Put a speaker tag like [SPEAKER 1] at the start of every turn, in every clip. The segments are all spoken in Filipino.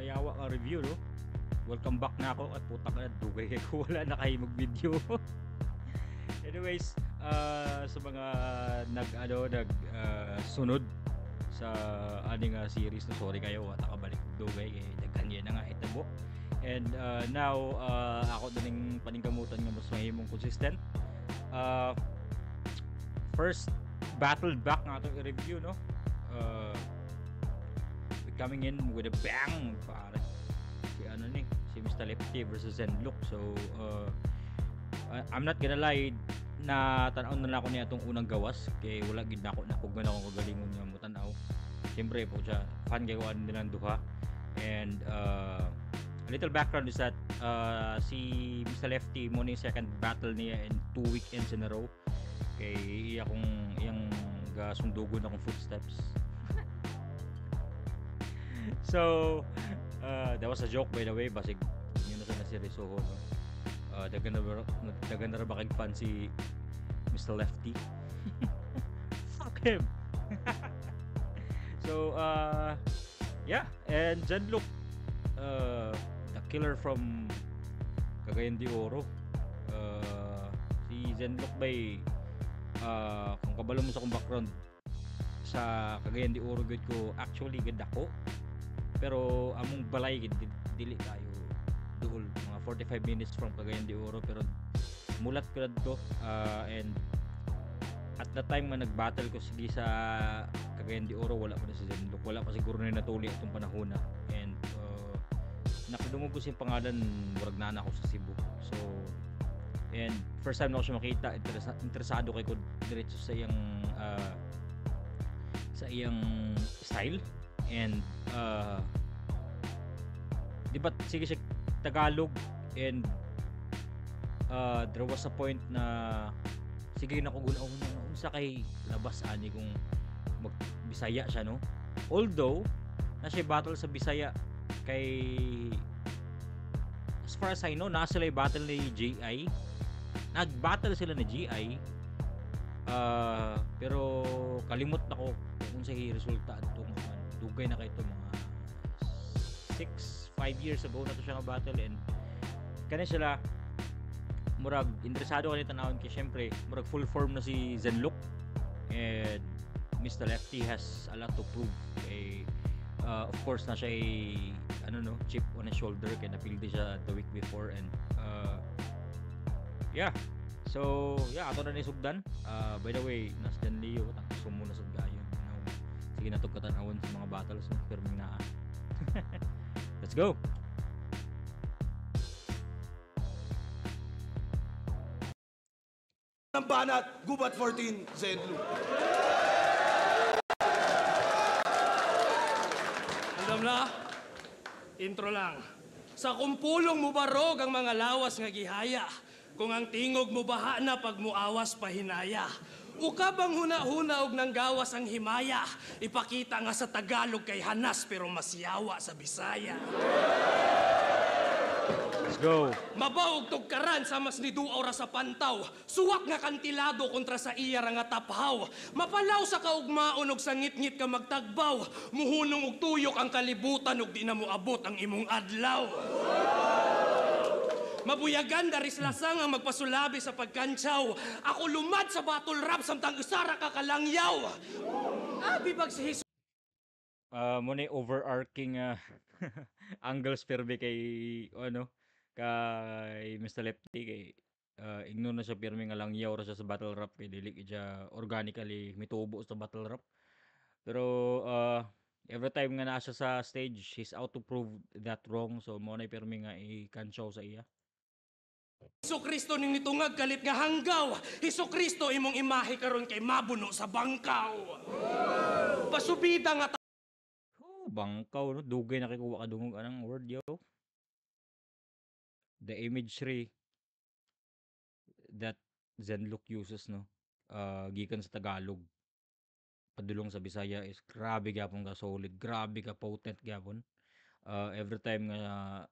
[SPEAKER 1] sayawa ka review, no? Welcome back na ako at putang na dugay kay ko wala na kayo mag-video. Anyways, sa mga sunod sa aning series na sorry kayo at nakabalik dugay kay daghan yan na nga itabo. And now ako din paningkamutan nga mas mahimong consistent. First battle back nga itong i-review, no? Coming in with a bang para si Mr. Lefty versus Zenlook. So I'm not gonna lie, na tanaw na ako niya itong unang gawas kay wala gid nako napugman ako kagalingon nga mo tanaw. Siyempre po siya fan kay kuan nilang duha. And a little background is that si Mr. Lefty mo ni second battle niya in 2 weekends in a row kay iyang gasundugon akong footsteps. So that was a joke by the way, basig yun na sa nasirisoho, no? Dagan na ra ba kay fan si Mr. Lefty? Fuck him. So yeah, and Zenlook, the killer from Cagayan de Oro. Si Zenlook bay kung kabalo mo sa akong background sa Cagayan de Oro gud ko actually gud ako, pero among balay gid dili kayo duol, mga 45 minutes from Cagayan de Oro, pero mulat ko dito. And at the time nga nag-battle ko sige sa Cagayan de Oro, wala pa na si Zenlook, wala pa siguro na natuli itong panahon na. And nakadungog ko siyang pangalan, murag na ako sa Cebu. So and first time na ako siya makita, interesado kay ko diretso sa iyang style. And di ba sige siya Tagalog, and there was a point na sige na ko gunaw sa kay labas ani kung magbisaya siya, no? Although na siya battle sa Bisaya kay, as far as I know, nasa sila battle ni GI, nag-battle sila ni GI, pero kalimot na ko kung sa resulta itong dugay na kay ito mga 6-5 years ago na to siya nga battle. And kani sila murag interesado ka ni tanawon kay syempre murag full form na si Zenlook, and Mr. Lefty has a lot to prove kay of course na siya chip on his shoulder kay napildi siya the week before. And yeah, so yeah, ato na ni sugdan. By the way, nas Dan Leo sumo na sud gayon, sige na tug katanawon sa mga battles, no? Pero na let's go.
[SPEAKER 2] Ng banat, gubat 14, Zenlook.
[SPEAKER 3] Alam na, intro lang. Sa kumpulong mo barog ang mga lawas nga gihaya, kung ang tingog mo baha na pag muawas pahinaya. Uka bang huna-huna og nang gawas ang himaya, ipakita nga sa Tagalog kay hanas pero masyawa sa Bisaya.
[SPEAKER 1] Let's go.
[SPEAKER 3] Mabaog tog karan sa mas ni duaw ra sa pantaw, suwak nga kantilado kontra sa iya ra nga taphaw. Mapalaw sa kaugmaon og sa ngit-ngit ka magtagbaw, muhunong og tuyok ang kalibutan og di na mo abot ang imong adlaw. Mabuyagan daris lasang ang magpasulabi sa pagkantsaw. Ako lumad sa battle rap samtang usara ka kalangyaw. Abi bag si Jesus.
[SPEAKER 1] Muna overarching angles perbe kay kay Mr. Lefty kay ingno na siya pirmi nga langyaw ra siya sa battle rap kay dili siya organically mitubo sa battle rap. Pero every time nga naa siya sa stage, he's out to prove that wrong. So mo na pirmi nga i-cancel sa iya.
[SPEAKER 3] Hesukristo ning nitungag kalit nga hanggaw. Hesukristo imong imahe karon kay mabuno sa bangkaw. Pasubida nga
[SPEAKER 1] Bangkaw, no? Dugay na kikuha kadungog anang word, yo. The imagery that Zenlook uses, no? Gikan sa Tagalog padulong sa Bisaya is grabe gyapon ka solid, grabe ka potent gyapon. Every time nga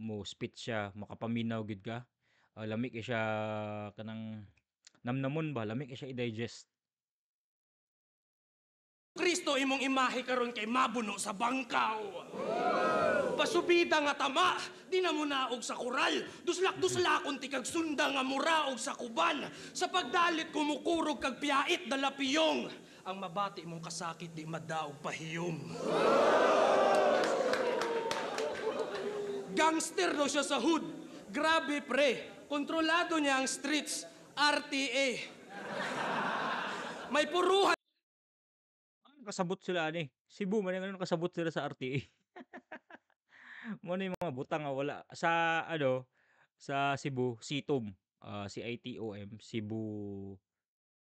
[SPEAKER 1] mo spit siya, makapaminaw gid ka. Lami kay siya kanang namnamon ba, lami kay siya i-digest.
[SPEAKER 3] Kristo imong imahe karon kay mabuno sa bangkaw. Pasubida nga tama, di na mo naog sa kural. Duslak-duslakon ti kag sunda nga muraog sa kuban. Sa pagdalit kumukurog kag piyait dalapiyong. Ang mabati mong kasakit di madaog pahiyom. Gangster no siya sa hood. Grabe pre, kontrolado niya ang streets. RTA. May puruhan.
[SPEAKER 1] Kasabot sila ani. Cebu man yung kasabot sila sa RTA. Mo yung mga butang nga wala sa sa Cebu, CITOM, CITOM, Cebu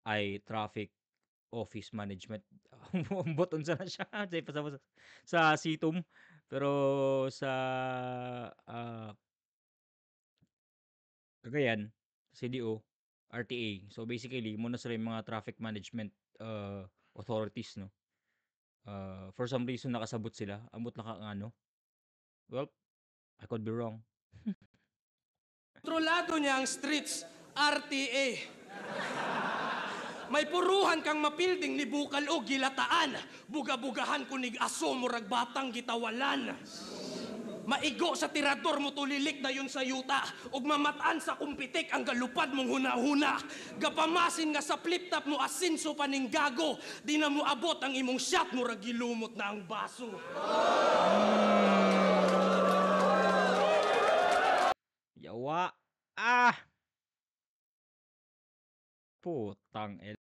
[SPEAKER 1] ay Traffic Office Management. Ambot unsa na siya say pasabot sa CITOM pero sa Cagayan, CDO, RTA. So basically, mo na sila yung mga traffic management authorities, no. For some reason nakasabot sila. Ambot na ano. Well, I could be wrong.
[SPEAKER 3] Kontrolado niya ang streets, RTA. May puruhan kang mapilding ni bukal o gilataan. Buga-bugahan kunig aso murag batang gitawalan. Maigo sa tirador mo tulilik na yun sa yuta. Ug mamataan sa kumpitik ang galupad mong huna-huna. Gapamasin nga sa flip-top mo asinso paning gago. Di na mo abot ang imong shot murag gilumot na ang baso.
[SPEAKER 1] Yawa. Putang el.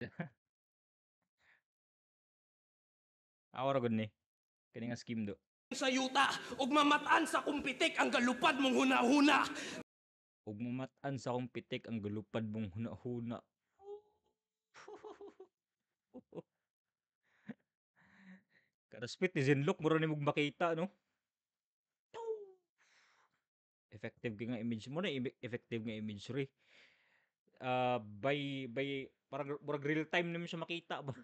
[SPEAKER 1] Awara gud ni. Kani nga scheme do.
[SPEAKER 3] Sa yuta, ug mamataan sa kumpitik ang galupad mong huna-huna.
[SPEAKER 1] Ug mamatan sa akong pitik ang galupad mong huna-huna. Kada spit ni Zenlock mura ni mong makita, no? Effective nga image mo na effective nga imagery. By parang murag real time naman siya makita ba?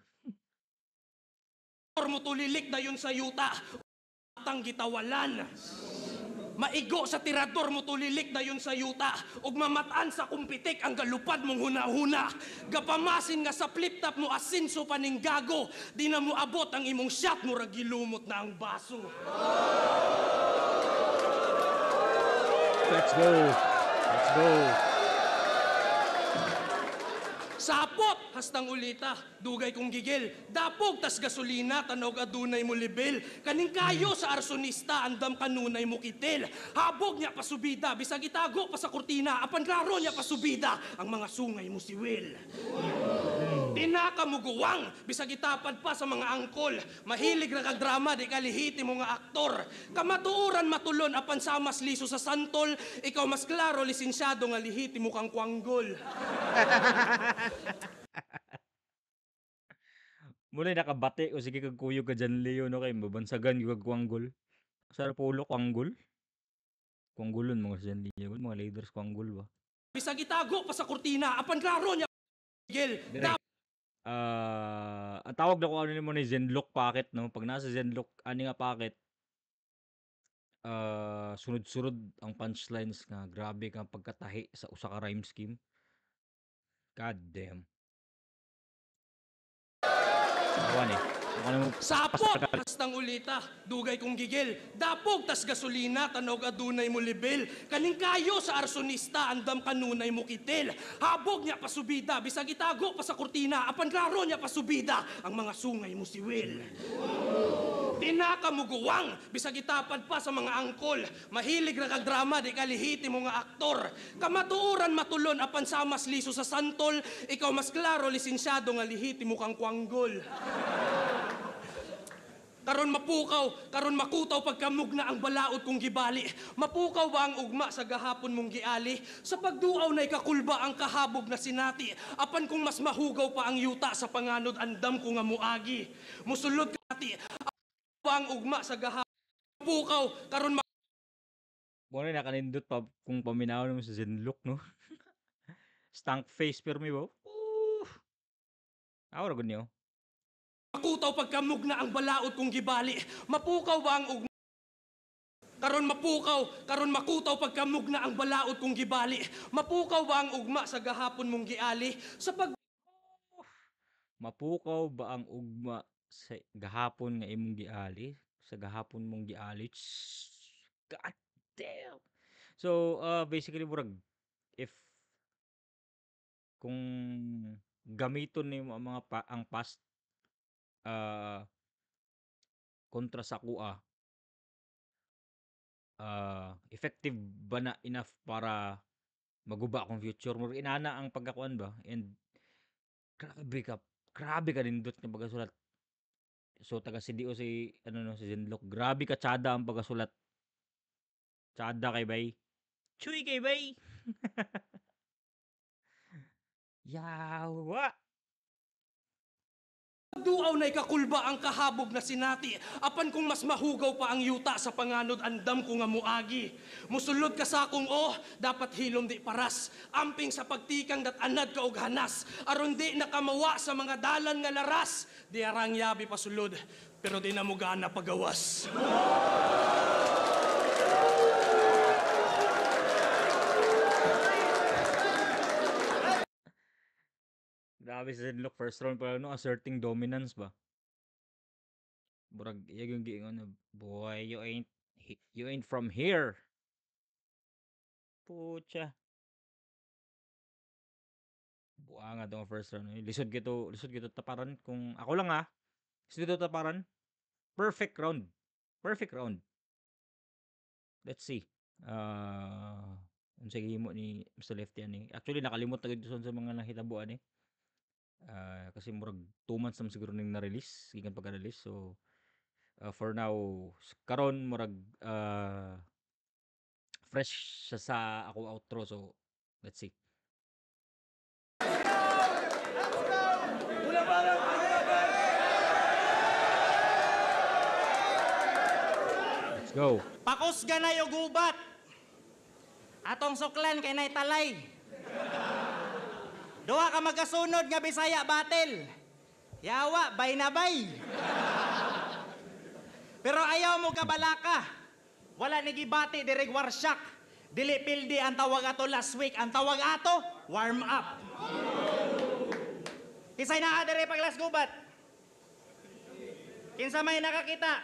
[SPEAKER 3] Mo tulilik na yun sa yuta. Batang gitawalan. Maigo sa tirador mo tulilik na yun sa yuta. Ug mamataan sa kumpitik ang galupad mong huna-huna. Gapamasin nga sa flip-top mo asinso paning gago. Di na mo abot ang imong shot murag gilumot na ang baso.
[SPEAKER 1] Let's go. Let's go.
[SPEAKER 3] Sapot, hastang ulita, dugay kong gigil. Dapog tas gasolina, tanog adunay mo libil. Kaning kayo sa arsonista, andam kanunay mo kitil. Habog niya pasubida, bisag itago pa sa kurtina. Apan klaro niya pasubida, ang mga sungay mo si Will. Tinakamuguwang, bisag itapad pa sa mga angkol. Mahilig na kag-drama, di kalihiti mo nga aktor. Kamatuuran matulon, apan samas liso sa santol. Ikaw mas klaro, lisensyado nga lihiti mo kang kwanggol.
[SPEAKER 1] Muna nakabate o sige kag kuyog ka dyan Leo no kay mabansagan yung kwanggol. Sa polo kwanggol. Kwanggolon mga dyan Leo, mga leaders kwanggol ba.
[SPEAKER 3] Bisag itago pa sa kurtina, apan klaro niya gigil.
[SPEAKER 1] Ang tawag na ko ano mo ni Zenlock packet no. Pag nasa Zenlock ani nga packet sunod-sunod ang punchlines nga grabe kang pagkatahi sa usa ka rhyme scheme. God damn. Awan eh.
[SPEAKER 3] Sapot, hastang ulita, dugay kong gigil. Dapog tas gasolina, tanog adunay mo libil. Kaning kayo sa arsonista, andam kanunay mo kitil. Habog niya pasubida, bisag itago pa sa kurtina. Apan klaro niya pasubida, ang mga sungay mo si Will. Tinakamuguwang, bisag itapad pa sa mga angkol. Mahilig na kag-drama, di kalihiti mo nga aktor. Kamatuuran matulon, apan samas liso sa santol. Ikaw mas klaro, lisensyado nga lihiti mo kang kwanggol. Karon mapukaw, karon makutaw pagkamugna ang balaod kong gibali. Mapukaw ba ang ugma sa gahapon mong giali? Sa pagduaw na'y kakulba ang kahabog na sinati. Apan kung mas mahugaw pa ang yuta sa panganod, andam ko nga muagi. Musulod kati, ba ang ugma sa gahapon? Mapukaw, karon
[SPEAKER 1] Muna nakanindot pa kung paminaw naman sa Zenlock no. Stank face pero may ba? Awara gud niyo.
[SPEAKER 3] makutaw pagkamugna ang balaod kong gibali. Mapukaw ba ang ugma? Karon makutaw pagkamugna ang balaod kong gibali. Mapukaw ba ang ugma sa gahapon mong giali? Sa pag
[SPEAKER 1] Mapukaw ba ang ugma sa gahapon nga imong giali, sa gahapon mong giali. God damn. So, basically murag if kung gamiton nimo ang mga ang past ah, kontra sa kuha, effective ba na enough para maguba akong future? Murag inana ang pagkakuan ba? And grabe ka, grabe ka nindot nga pagkasulat. So taga CDO si ano no si Zenlock. Grabe ka tsada ang pagkasulat. Tsada kay bay. Chuy kay bay. Yawa.
[SPEAKER 3] Duaw na ikakulba ang kahabog na sinati, apan kung mas mahugaw pa ang yuta sa panganod andam ko nga muagi. Musulod ka sa akong dapat hilom di paras, amping sa pagtikang dat anad ka og hanas, aron di nakamawa sa mga dalan nga laras, di arang yabi pasulod, pero di na mo gana pagawas.
[SPEAKER 1] Grabe si Zenlock first round pa lang no, asserting dominance ba. Murag iya yung giingon na, boy, you ain't from here. Pucha. Buang nga daw ang first round. Lisod gito taparan kung ako lang lisod gito taparan. Perfect round. Perfect round. Let's see. Unsa gihimo ni Mr. Lefty ani. Actually nakalimot na gid sa mga nahitabuan eh. Kasi murag 2 months naman siguro ning na-release, gikan pagka-release. So for now karon murag fresh siya sa ako outro. So let's see. Let's go.
[SPEAKER 4] Pakusga na yung gubat. Atong suklan kay nay talay. Duha ka magkasunod nga Bisaya battle. Yawa, bay na bay. Pero ayaw mo kabalaka. Wala ni gibati direg warsyak. Dili pildi ang tawag ato last week. Ang tawag ato, warm up. Kisay na dire pag last gubat. Kinsa may nakakita?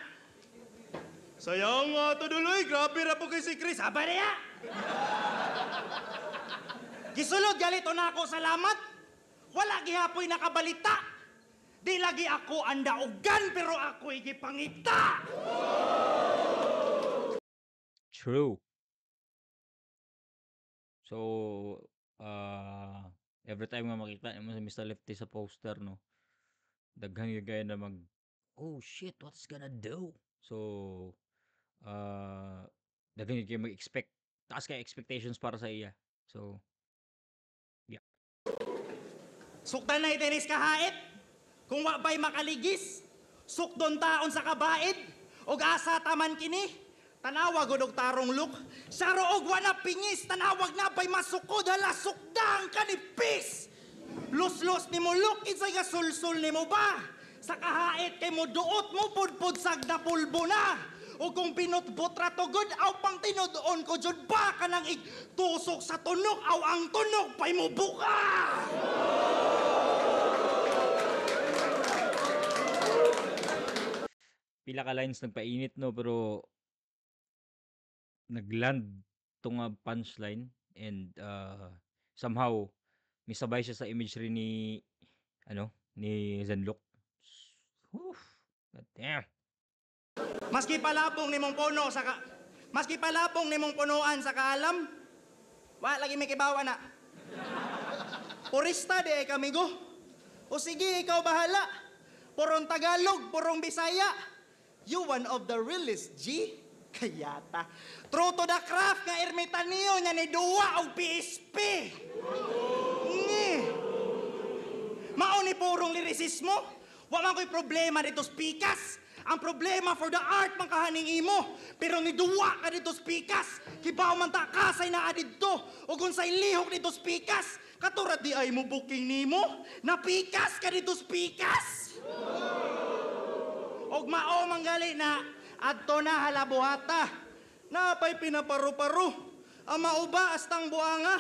[SPEAKER 2] Sayang nga to duloy, grabe ra po kay si Chris.
[SPEAKER 4] Aba niya! Gisulod galito na ako salamat. Wala gihapoy nakabalita. Di lagi ako andaugan pero ako igipangita.
[SPEAKER 1] True. So, every time nga makita mo si Mr. Lefty sa poster, no, daghan yung gaya na oh shit, what's gonna do? So, daghan yung kayo mag-expect. Taas kayo expectations para sa iya. So, yeah.
[SPEAKER 4] Suktan na itinis kahait. Kung wabay makaligis. Sukdon taon sa kabaid. Og asa taman kini. Tanawag og tarong look. Saro og wana pingis. Tanawag na bay masukod. Hala sukdang kanipis. Lus-lus ni mo look. Insay nga sul-sul ni mo ba? Sa kahait kay mo duot mo pudpud sag na pulbo na. O kung pinutbot rato good, aw pang tinudoon ko jud ba ka nang tusok sa tunok, aw ang tunok pa'y mo buka!
[SPEAKER 1] Pila ka lines nagpainit, no, pero nagland tong punchline and somehow misabay siya sa imagery ni Zenlock. Oof, god damn.
[SPEAKER 4] Maski palabong nimong puno sa maski palabong nimong punuan sa kaalam, wa lagi may kibawa na. Purista di ay kamigo. O sige, ikaw bahala. Purong Tagalog, purong Bisaya. You one of the realest, G. Kayata. True to the craft nga ermitan niyo nya ni Duwa o PSP. Ngi. Mao ni purong lirisismo. Wa man ko'y problema dito spikas. Ang problema for the art man kahaning imo. Pero ni Duwa ka dito spikas. Kibaw man ta kasay na adidto. O unsay lihok dito spikas. Katurad di ay mo booking nimo. Napikas ka dito spikas. Og mao manggali na adto na halabuhata. Napay pinaparu-paru. Ang mauba astang buanga.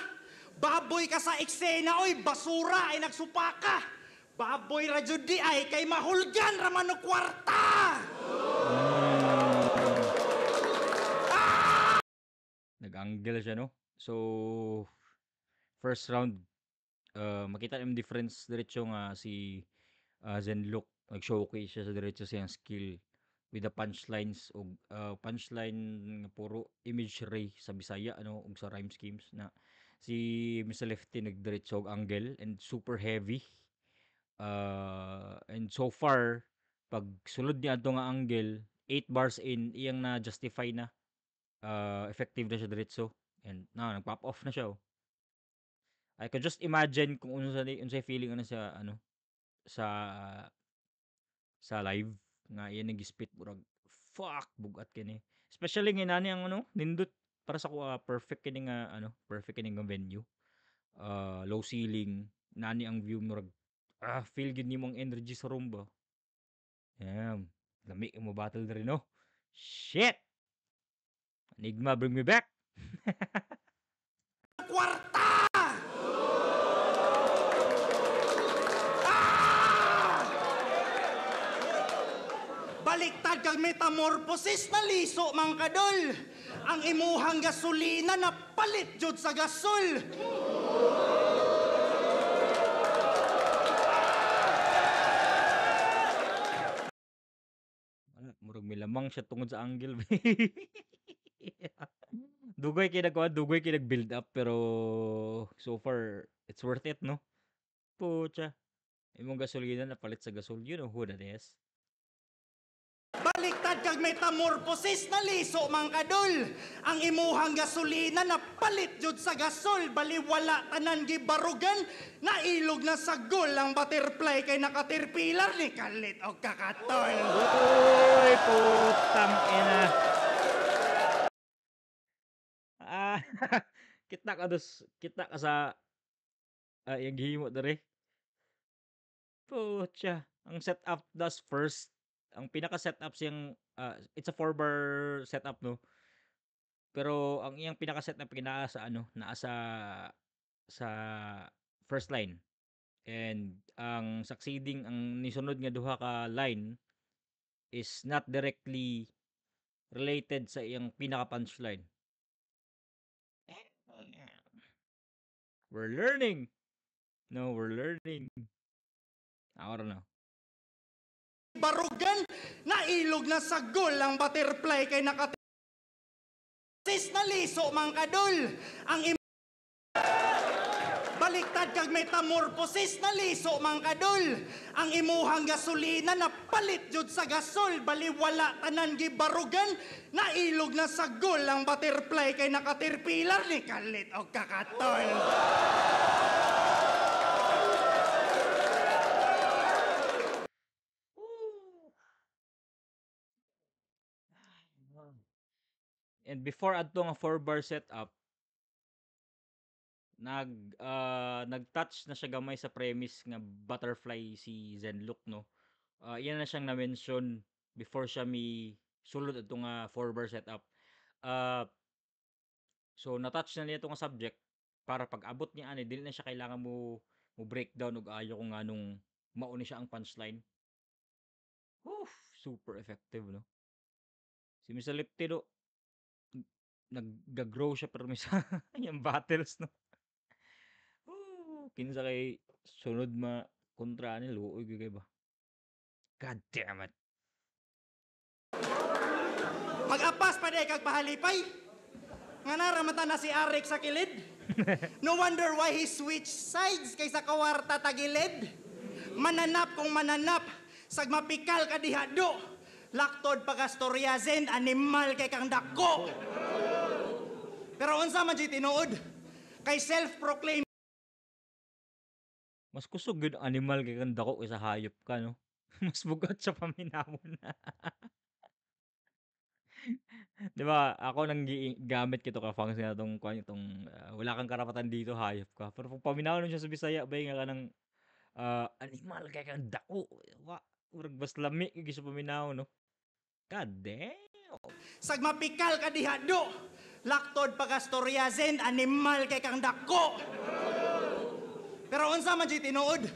[SPEAKER 4] Baboy ka sa eksena oy basura ay nagsupaka. Baboy ra jud di ay kay mahulgan ra man og kwarta.
[SPEAKER 1] Nag-angle siya, no? So, first round, makita yung difference diretso nga si Zenlook. Nag-showcase siya sa diretso siyang skill with the punchlines o punchline nga puro image ray sa Bisaya, ano, ug sa rhyme schemes na si Mr. Lefty nagdiretso og angle and super heavy. And so far, pag sulod niya ato nga angle, 8 bars in, iyang na justify na effective na siya diretso. And nag-pop off na siya. Oh. I can just imagine kung unsay feeling ano sa live nga iyan nag-spit murag fuck bugat kini. Especially nginani ang nindot para sa ko perfect kini nga perfect kini nga venue. Low ceiling, nani ang view murag feel gid nimo ang energy sa room ba. Damn. Lami mo battle diri no. Shit. Enigma, bring me back.
[SPEAKER 4] Kwarta! Baliktad kag metamorphosis na liso mang kadol. Ang imuhang gasolina na palit jud sa gasol.
[SPEAKER 1] Murag may lamang siya tungod sa angle. Dugay kay nag-build up pero so far it's worth it, no? Pucha. Imong gasolina na palit sa gasol, you know who that is.
[SPEAKER 4] Baliktad kag metamorphosis na liso mang kadol. Ang imuhang gasolina na palit jud sa gasol, baliwala tanan gibarugan, nailog na sa gol ang butterfly kay nakatirpilar ni kalit og kakatol.
[SPEAKER 1] Uy, putang ina. Kita ka sa yung gihimo dere. Pucha, ang setup does first. Ang pinaka setup siyang it's a 4-bar setup, no. Pero ang iyang pinaka setup naa sa first line. And ang succeeding ang nisunod nga duha ka line is not directly related sa iyang pinaka punchline. We're learning. No, we're learning. I don't know.
[SPEAKER 4] Barugan, nailog na sa gol ang butterfly kay nakatirpilar na liso mang kadol. Ang baliktad kag metamorphosis na liso mang kadol. Ang imuhang gasolina na palit jud sa gasol, baliwala tanan gibarugan, nailog na sa gol ang butterfly kay nakatirpilar ni kalit og kakatol.
[SPEAKER 1] And before adto nga 4-bar setup, nag-touch na siya gamay sa premise nga butterfly si Zenlook, no. Iyan na siyang na-mention before siya sulod adto nga 4-bar setup. So na-touch na niya itong subject para pag abot niya ani dili na siya kailangan mo breakdown og ayo kung anong mauni siya ang punchline. Super effective, no. Si Mr. Lefty, no, nag-grow siya pero may yung battles, no. Kinsa kay sunod kontra ni luoy gyud ba. God damn it.
[SPEAKER 4] Mag-apas pa day kag pahalipay. Nga naramata na si Arik sa kilid. No wonder why he switched sides kaysa kawarta tagilid. Mananap kung mananap, sagmapikal ka dihado. Laktod pagastoryazen, animal kay kang dako. Pero unsa man di tinuod? Kay self-proclaimed
[SPEAKER 1] Mas kusog gyud animal kay kang dako kaysa hayop ka, no. Mas bugat sa paminawon na. Di ba? Ako nang gamit kito ka function na itong wala kang karapatan dito, hayop ka. Pero pag paminawon siya sa Bisaya, bay nga ka ng animal kay kang dako. Urag bas lami gyud sa paminawon, no. God damn.
[SPEAKER 4] sagmapikal ka dihado. Laktod pagastoryazen, animal kay kang dako. Pero unsa man di tinuod?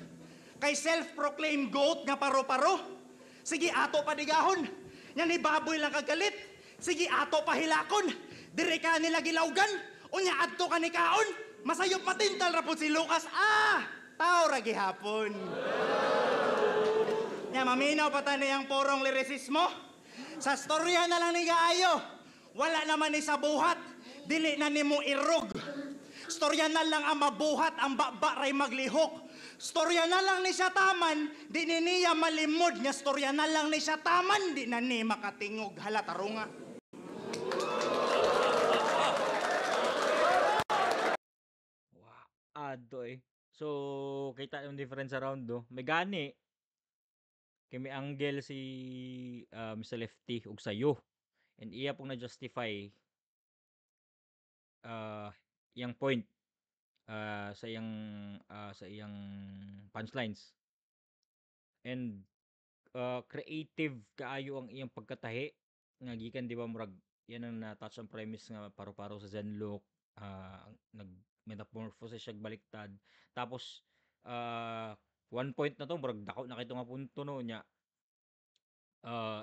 [SPEAKER 4] Kay self-proclaimed goat nga paro-paro. Sige, ato padigahon. Nya ni baboy lang kagalit. Sige, ato pahilakon. Dire ka nila gilawgan. Unya adto ka ni kaon. Masayop matintal ra pud si Lucas. Tao ra gihapon. Nya maminaw pa ta niyang porong lirisismo. Sa storya na lang ni Gaayo. Wala naman ni sa buhat. Dili na nimo irog. Storya na lang ang mabuhat, ang baba ray maglihok. Storya na lang ni siya taman, di ni niya malimod nga storya na lang ni siya taman, di na ni makatingog halatarunga.
[SPEAKER 1] Wow, ado eh. So, kita yung difference around do. May gani. Kay may angle si Mr. Lefty ug sayo. And iya pong na-justify yang point sa iyang punchlines. And creative kaayo ang iyang pagkatahi nga gikan di ba murag yan ang na-touch ang premise nga paro-paro sa Zenlook, nag metamorphosis siya baliktad. Tapos one point na to murag dako na kito nga punto no nya.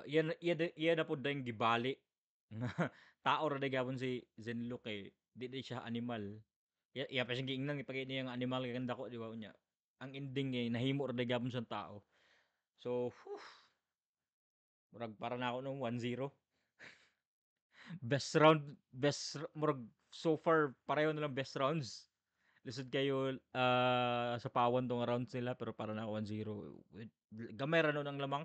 [SPEAKER 1] Iya na pud dayong gibali nga tao ra day gapon si Zenlook kay di siya animal. Iya pa siyang giingnan ipagay niya nga animal kay dako di ba unya. Ang ending ay nahimo ra day gapon siyang tao. So, murag para na ako nung 1-0. Best round, murag so far pareho na lang best rounds. Lisod kayo sa pawan tong rounds nila pero para na ako 1-0. Gamay ra nun ang lamang.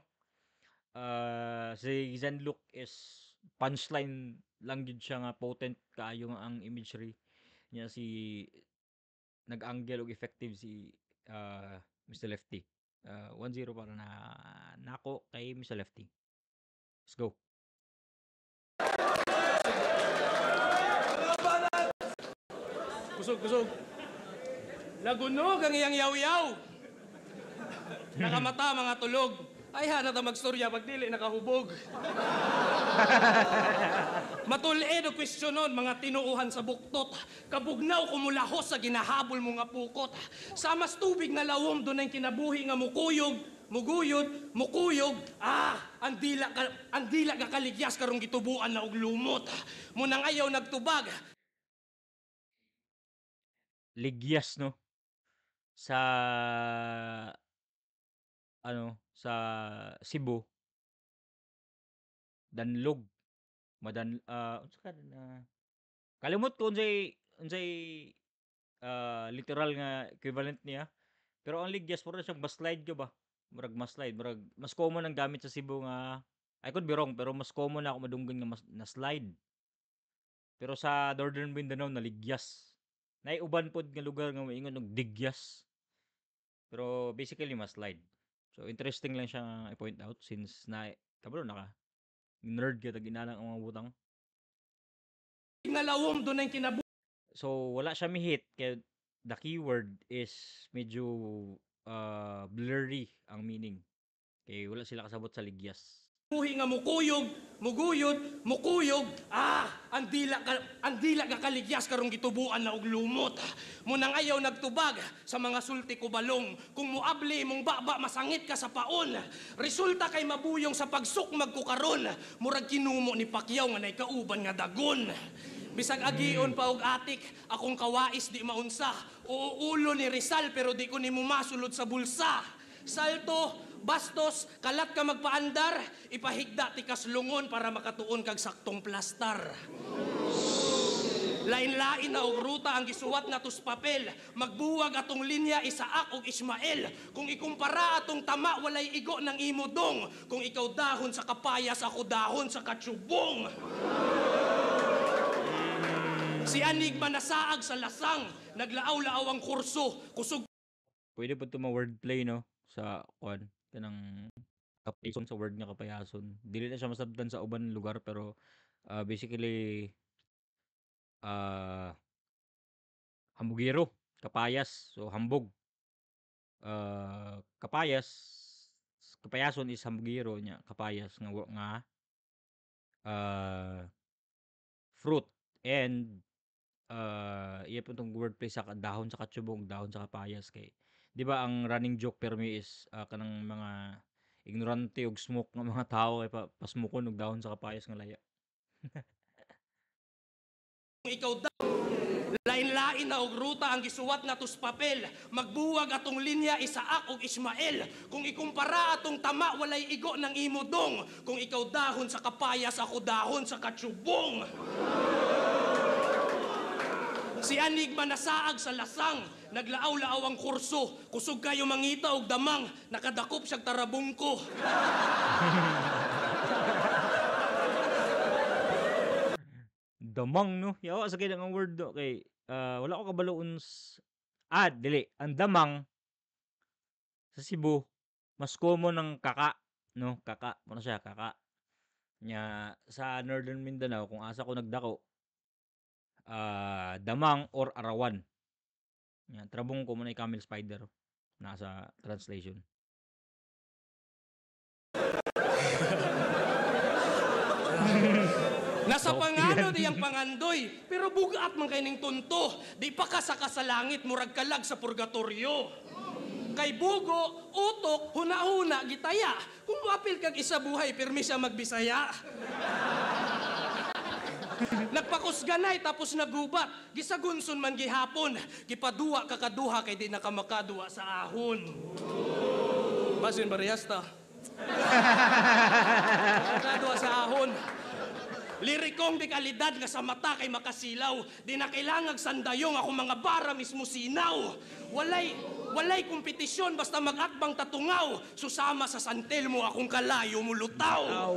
[SPEAKER 1] Si Zenlook is punchline lang yun siya nga potent kaayo nga ang imagery niya si nag-angle og effective si Mr. Lefty. 1-0 para na nako kay Mr. Lefty. Let's go.
[SPEAKER 3] Kusog. Lagunog ang iyang yaw-yaw. Nakamata mga tulog. Ay hana ta magstorya pag dili nakahubog. Matulid o kwestiyonon mga tinuuhan sa buktot. Kabugnaw kumulahos sa ginahabol mo nga pukot. Sa mas tubig nga lawom doon ang kinabuhi nga mukuyog. Mukuyog. Ang dila ka kaligyas karong gitubuan na og lumot. Munang ayaw nagtubag.
[SPEAKER 1] Ligyas no sa sa Cebu danlog unsa ka na kalimot ko unsay literal nga equivalent niya pero ang ligyas puro siyang slide ka ba murag slide murag mas common ang gamit sa Cebu nga I could be wrong pero mas common na ako madunggan nga na slide pero sa Northern Mindanao na ligyas naiuban pod nga lugar nga moingon og digyas. Pero basically mas slide. So interesting lang siya i-point out since kabalo na ka. Nerd ka tag inalang ang mga butang.
[SPEAKER 3] Ngalawom doon ang kinabuhi.
[SPEAKER 1] So wala siya mi-hit kay the keyword is medyo blurry ang meaning. Kay wala sila kasabot sa ligyas.
[SPEAKER 3] Buhi nga mukuyog. Ang dila ka kaligyas karong gitubuan na og lumot. Munang ayaw nagtubag sa mga sulti ko balong. Kung muabli mong baba masangit ka sa paon. Resulta kay mabuyong sa pagsuk magkukaron. Murag kinumo ni Pacquiao nga nay kauban nga dagon. Bisag agion pa og atik, akong kawais di maunsa. Uulo ni Rizal pero di ko ni masulod sa bulsa. Salto, bastos, kalat ka magpaandar, ipahigda ti kaslungon para makatuon kag saktong plastar. Lain-lain na og ruta ang gisuwat natos papel, magbuwag atong linya Isaak og Ismael. Kung ikumpara atong tama walay igo ng imodong, kung ikaw dahon sa kapayas ako dahon sa katsubong. Si Anigma nasaag sa lasang, naglaaw-laaw ang kurso, kusog.
[SPEAKER 1] Pwede pa ito ma-wordplay no sa kanang kapayason sa word nga kapayason. Dili na siya masabtan sa uban lugar pero basically hambugero, kapayas. So hambog. Kapayason is hambugero nya, kapayas nga fruit and iya po itong wordplay sa dahon sa katsubong, dahon sa kapayas kay 'Di ba ang running joke permi is kanang mga ignorante og smoke nga mga tao kay pasmukon og dahon sa kapayas nga laya.
[SPEAKER 3] Ikaw daw, lain-lain na og ruta ang gisuwat na tus papel. Magbuwag atong linya Isaak og Ismael. Kung ikumpara atong tama, walay igo ng imudong. Kung ikaw dahon sa kapayas, ako dahon sa katsubong. Si Anig manasaag sa lasang, naglaaw-laaw ang kurso. Kusog kayo mangita og damang, nakadakop siyag tarabungko.
[SPEAKER 1] Damang no. Yawa sa kay ang word do kay wala ko kabaloon dili. Ang damang sa Cebu mas common ng kaka no, kaka. Ano siya, kaka. Nya sa Northern Mindanao kung asa ko nagdako damang or arawan. Yan, trabong ko muna camel spider nasa translation.
[SPEAKER 3] Nasa pangano di ang pangandoy, pero bugat man kayning tunto. Di pa ka sa kasalangit, murag kalag sa purgatorio. Kay bugo, utok, huna-huna, gitaya. Kung muapil kag isa buhay, pirmi siya magbisaya. Nagpakusganay tapos nagubat. Gisagunson man gihapon. Gipaduwa kakaduha kay di nakamakaduwa sa ahon. Basin bariyasta. Makaduwa sa ahon. Lirikong di kalidad nga sa mata kay makasilaw. Di na kailangang sandayong ako mga bara mismo sinaw. Walay kompetisyon basta mag-akbang tatungaw. Susama sa santel mo akong kalayo mulutaw.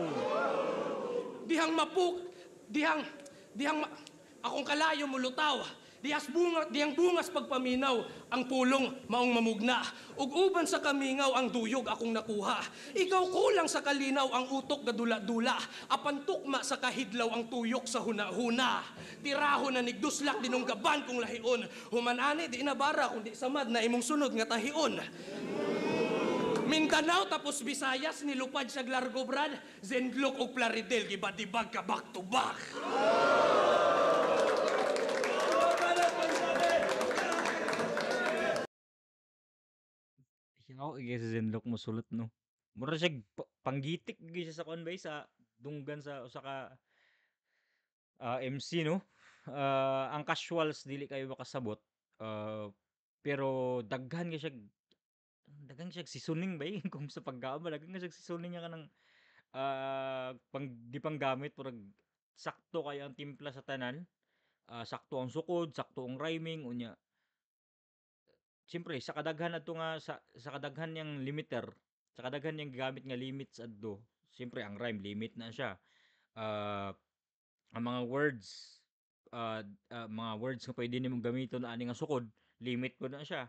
[SPEAKER 3] Akong kalayo mulutaw. Dihang bungas pagpaminaw, ang pulong maong mamugna. Ug uban sa kamingaw ang duyog akong nakuha. Ikaw kulang sa kalinaw ang utok gadula-dula. Apan tukma sa kahidlaw ang tuyok sa huna-huna. Tiraho na nigduslak dinong gaban kong lahion. Humanani di nabara kundi samad na imong sunod nga tahion. Mindanao tapos Visayas nilupad siya Largo Brad, Zenglok og Plaridel gibadibag ka back to back.
[SPEAKER 1] Ako iya sa Zenlock mo sulot no. Mura siya panggitik gyud siya sa convey sa dunggan sa usa ka MC no. Ang casuals dili kayo makasabot. Pero daghan siya seasoning ba kung sa pagkaon daghan siya seasoning niya kanang di panggamit purag sakto kayo ang timpla sa tanan. Sakto ang sukod, sakto ang rhyming unya. Siyempre sa kadaghan adto nga sa kadaghan niyang limiter, sa kadaghan niyang gamit nga limits adto, siyempre ang rhyme limit na siya. Ang mga words nga pwede nimong gamiton ani nga sukod, limit ko na siya.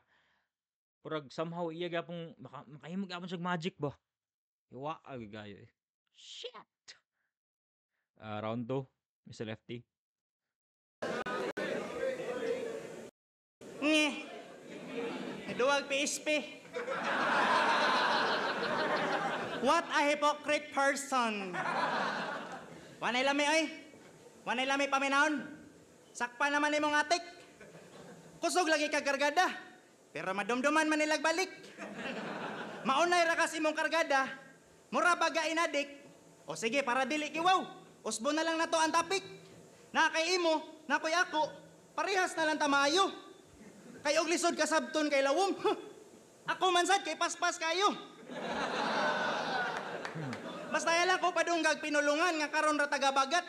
[SPEAKER 1] Purag somehow iya gapong makahimog gyapon siya magic ba. Iwa gayo eh. Shit. Round 2, Mr. Lefty.
[SPEAKER 4] Duwag PSP. What a hypocrite person. Wanay lami ay. Wanay lami paminaon. Sakpa naman imong atik. Kusog lagi ka kargada. Pero madumduman man nilag balik. Maunay rakas imong kargada. Mura baga inadik. O sige, para dili kiwaw. Usbo na lang nato ang topic. Na kay imo, na koy ako. Parehas na lang tamayo. Kay og lisod ka sabton kay lawom. Ako man sad kay paspas kayo. Basta lang ko padunggag pinulungan nga karon ra taga-bagat.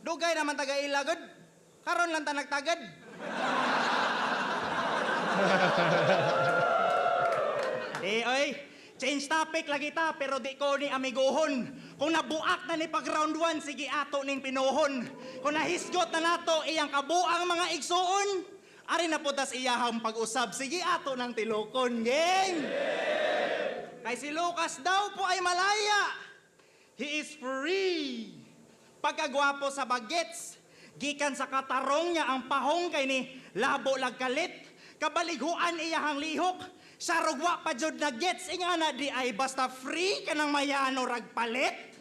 [SPEAKER 4] Dugay naman taga-ilagod. Karon lang ta nagtagad. Oy, change topic lagi ta pero di ko ni amigohon. Kung nabuak na ni pag round 1 sige ato ning pinuhon. Kung nahisgot na nato iyang kabuang mga igsuon. Ari na putas iyahang pag-usab. Sige ato ng tilokon, game! Kay si Lucas daw po ay malaya. He is free. Pagkagwapo sa bagets, gikan sa katarong niya ang pahong kay ni labo lagkalit. Kabaliguan iyahang lihok. Sa rugwa pa jud na gets, ingana di ay basta free ka ng mayano ragpalit.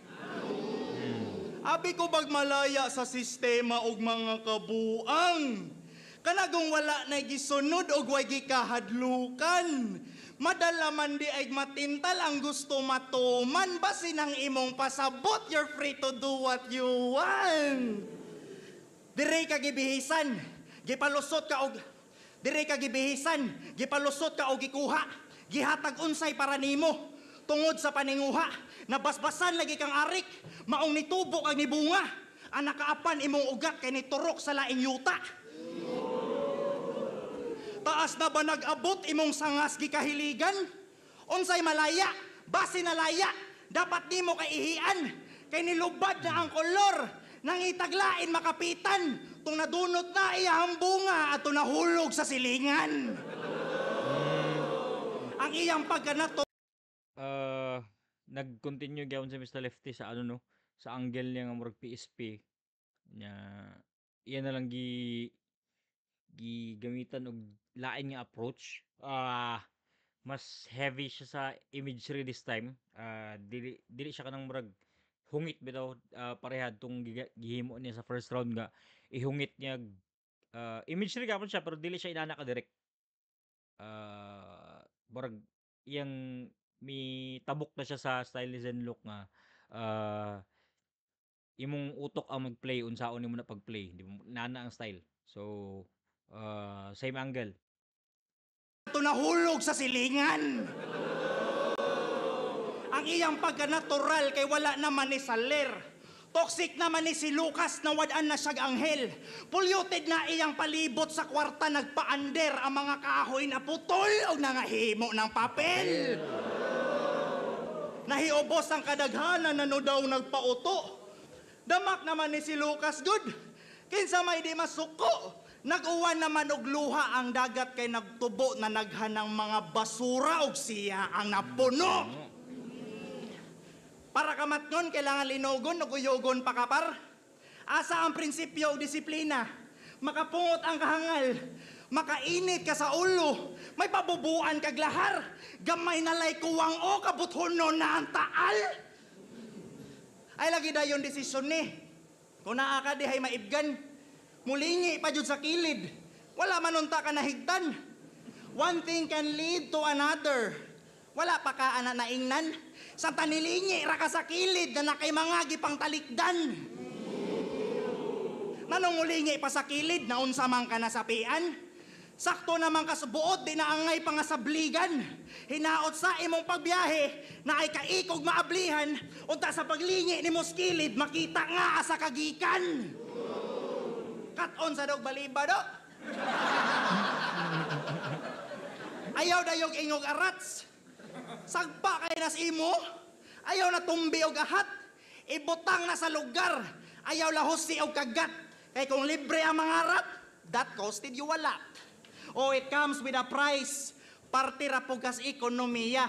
[SPEAKER 4] Abi ko bag malaya sa sistema og mga kabuang. Kanagong wala na gisunod o way gikahadlukan. Madala man di ay matintal ang gusto matuman. Basin ang imong pasabot, you're free to do what you want. Dire ka gibihisan, gipalusot ka og dire ka gibihisan, gipalusot ka og gikuha, gihatag unsay para nimo. Tungod sa paninguha, nabasbasan lagi kang arik, maong nitubo kag nibunga. Ang nakaapan imong ugat kay niturok sa laing yuta. Taas na ba nag-abot imong sangas gikahiligan? Unsay malaya, base na laya, dapat nimo kay ihian. Kay nilubad na ang kolor, nang itaglain makapitan. Tung nadunot na iyang bunga at nahulog sa silingan. Ang iyang pagkanato.
[SPEAKER 1] Nag-continue gyapon si Mr. Lefty sa ano no, sa angle niya nga murag PSP nya iyan na lang gamitan og lain nga approach. Mas heavy siya sa imagery this time. Dili siya kanang murag hungit bitaw, parehad tong gihimo niya sa first round nga ihungit niya imagery gyapon siya pero dili siya inana ka direct. Murag iyang mi tabok na siya sa style ni Zenlook nga imong utok ang mag-play unsaon nimo na pag-play, di mo nana ang style. So same angle.
[SPEAKER 4] Nahulog sa silingan. Ang iyang pagka-natural kay wala naman ni saler. Toxic naman ni si Lucas na wadan na siyag anghel. Polluted na iyang palibot sa kwarta nagpaander ang mga kahoy na putol o nangahimo ng papel. Nahiubos ang kadaghanan na no daw nagpauto. Damak naman ni si Lucas good. Kinsa may di masuko. Nag-uwan naman og luha ang dagat kay nagtubo na naghanang mga basura og siya ang napuno. Para kamatngon kailangan linogon o kuyogon pakapar. Asa ang prinsipyo o disiplina. Makapungot ang kahangal. Makainit ka sa ulo. May pabubuan kag lahar. Gamay na lay kuwang o kabuthono na ang taal. Ay lagi dayon desisyon ni. Kung naa ka dihay maibgan, mulingi pa jud sa kilid. Wala manunta ka nahigtan. One thing can lead to another. Wala pa ka ana naingnan. Sa tanilingi ra ka sa kilid na nakay mga gipang talikdan. Nanong mulingi pa sa kilid na unsa man ka nasapian. Sakto naman ka sa buot, di naangay pa nga sabligan. Hinaot sa imong pagbiyahe na ay kaikog maablihan. Unta sa paglingi ni moskilid, makita nga sa kagikan. Katon sa dog baliba do. Ayaw dayog ingog arats. Sagpa kay nas imo. Ayaw na tumbi og ahat. Ibutang na sa lugar. Ayaw lahosi og kagat. Kay kung libre ang mga arat, that costed you a lot. Oh, it comes with a price. Parte ra po kas ekonomiya.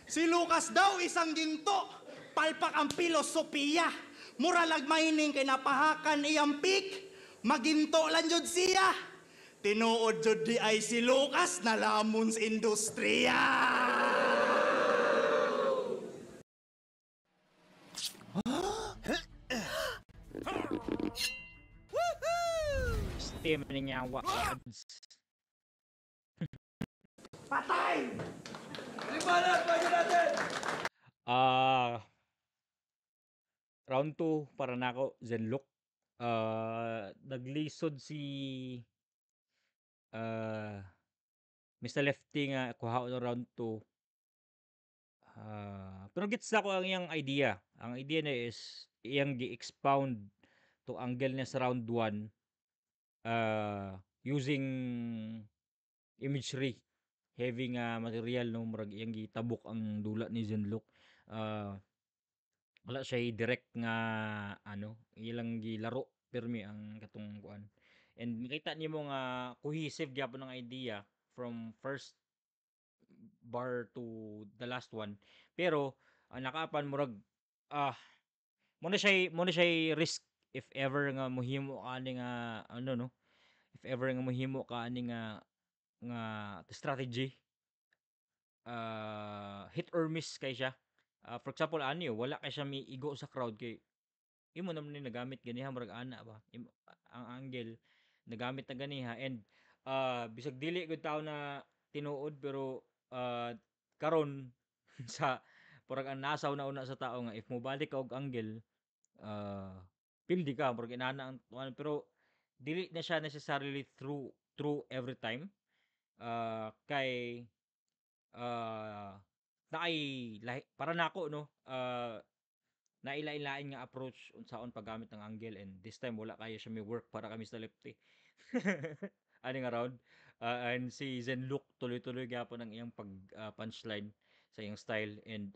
[SPEAKER 4] Si Lucas daw isang ginto. Palpak ang filosofiya. Mura lagmayning kay napahakan iyang pik. Maginto lang jud siya. Tinuod jud di ay si Lucas na lamon sa industriya.
[SPEAKER 1] Steam niya wads.
[SPEAKER 4] Patay!
[SPEAKER 3] Liwanag, pwede natin!
[SPEAKER 1] Round 2 para nako Zenlook. Naglisod si Mr. Lefty nga kuha no round 2. Pero gets na ko ang iyang idea. Ang idea na is iyang gi-expound to angle niya sa round 1 using imagery. Heavy nga material no murag iyang gitabok ang dula ni Zenlook. Wala siya direct nga ano, ilang gilaro permi ang katong kuan. And makita nimo nga cohesive gyapon ang idea from first bar to the last one. Pero nakaapan murag muna siya risk if ever nga mohimo ka ani nga ano no. If ever nga mohimo ka ani nga strategy. Hit or miss kay siya. For example, wala kay siya may igo sa crowd kay imo naman ni nagamit ganiha murag ana ba ang angle nagamit na ganiha and bisag dili gud tao na tinuod pero karon sa purag ang nasaw na una sa tao nga if mobalik ka og angle pildi ka murag inana ang tuan pero dili na siya necessarily true every time kay naay para nako no nailain-lain nga approach unsaon paggamit ng angle and this time wala kayo siya may work para kami sa lefty aning around and si Zenlook tuloy-tuloy gyapon ang iyang pag punchline sa iyang style and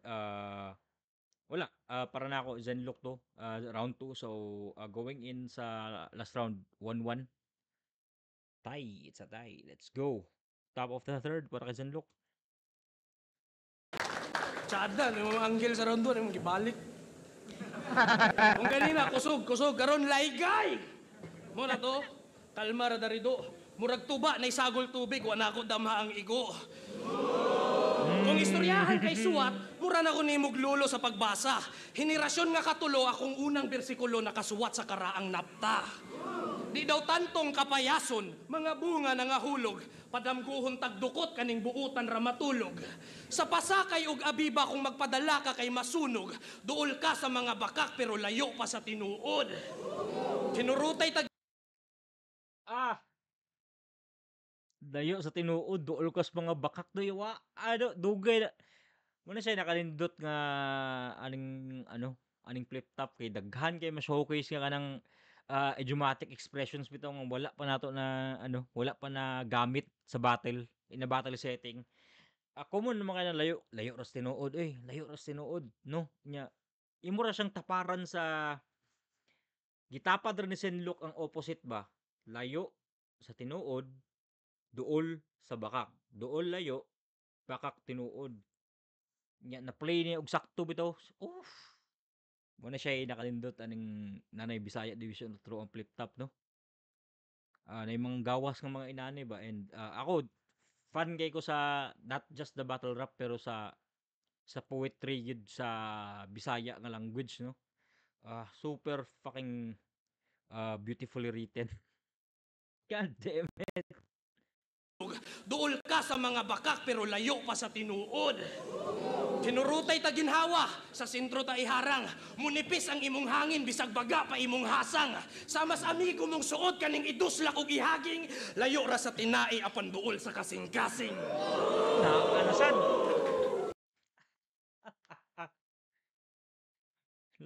[SPEAKER 1] wala para nako Zenlook to round 2 so going in sa last round 1-1 tie it's a tie let's go top of the third para kay Zenlook.
[SPEAKER 3] Tsada, yung mga anghel sa round 2, yung gibalik. Kung ganina, kusog, karon laygay! Muna to, kalma ra darido. Murag tuba na isagol tubig, wala ko dama ang igo. Kung istoryahan kay suwat, mura na ko nimog lulo sa pagbasa. Henerasyon nga katulo akong unang bersikulo nakasuwat sa karaang napta. Di daw tantong kapayason, mga bunga na nga hulog, padamguhon tagdukot kaning buutan ra matulog. Sa pasakay ug abiba kung magpadala ka kay masunog, duol ka sa mga bakak pero layo pa sa tinuod. Kinurutay tag
[SPEAKER 1] Dayo sa tinuod duol kas mga bakak dayo wa dugay na muna siya nakalindot nga aning flip top kay daghan kay ma-showcase ka kanang idiomatic expressions bitaw nga wala pa nato na wala pa na gamit sa battle in a battle setting. Common naman kay layo ras tinuod layo ras tinuod no nya imo ra siyang taparan sa gitapad ra ni Senlook ang opposite ba layo sa tinuod duol sa bakak duol layo bakak tinuod nya na play niya og sakto bitaw muna siya nakalindot aning Nanay Bisaya Division through ang flip top no na mga gawas ng mga inani ba and ako fan kay ko sa not just the battle rap pero sa poetry yun sa Bisaya nga language no super fucking beautifully written. God damn it.
[SPEAKER 3] duol ka sa mga bakak pero layo pa sa tinuod. Kinurutay ta ginhawa, sa sentro ta iharang. Munipis ang imong hangin, bisag baga pa imong hasang. Sa mas amigo mong suot kaning iduslak og ihaging, layo ra sa tinai apan duol sa kasing-kasing.
[SPEAKER 1] Nakakanasan.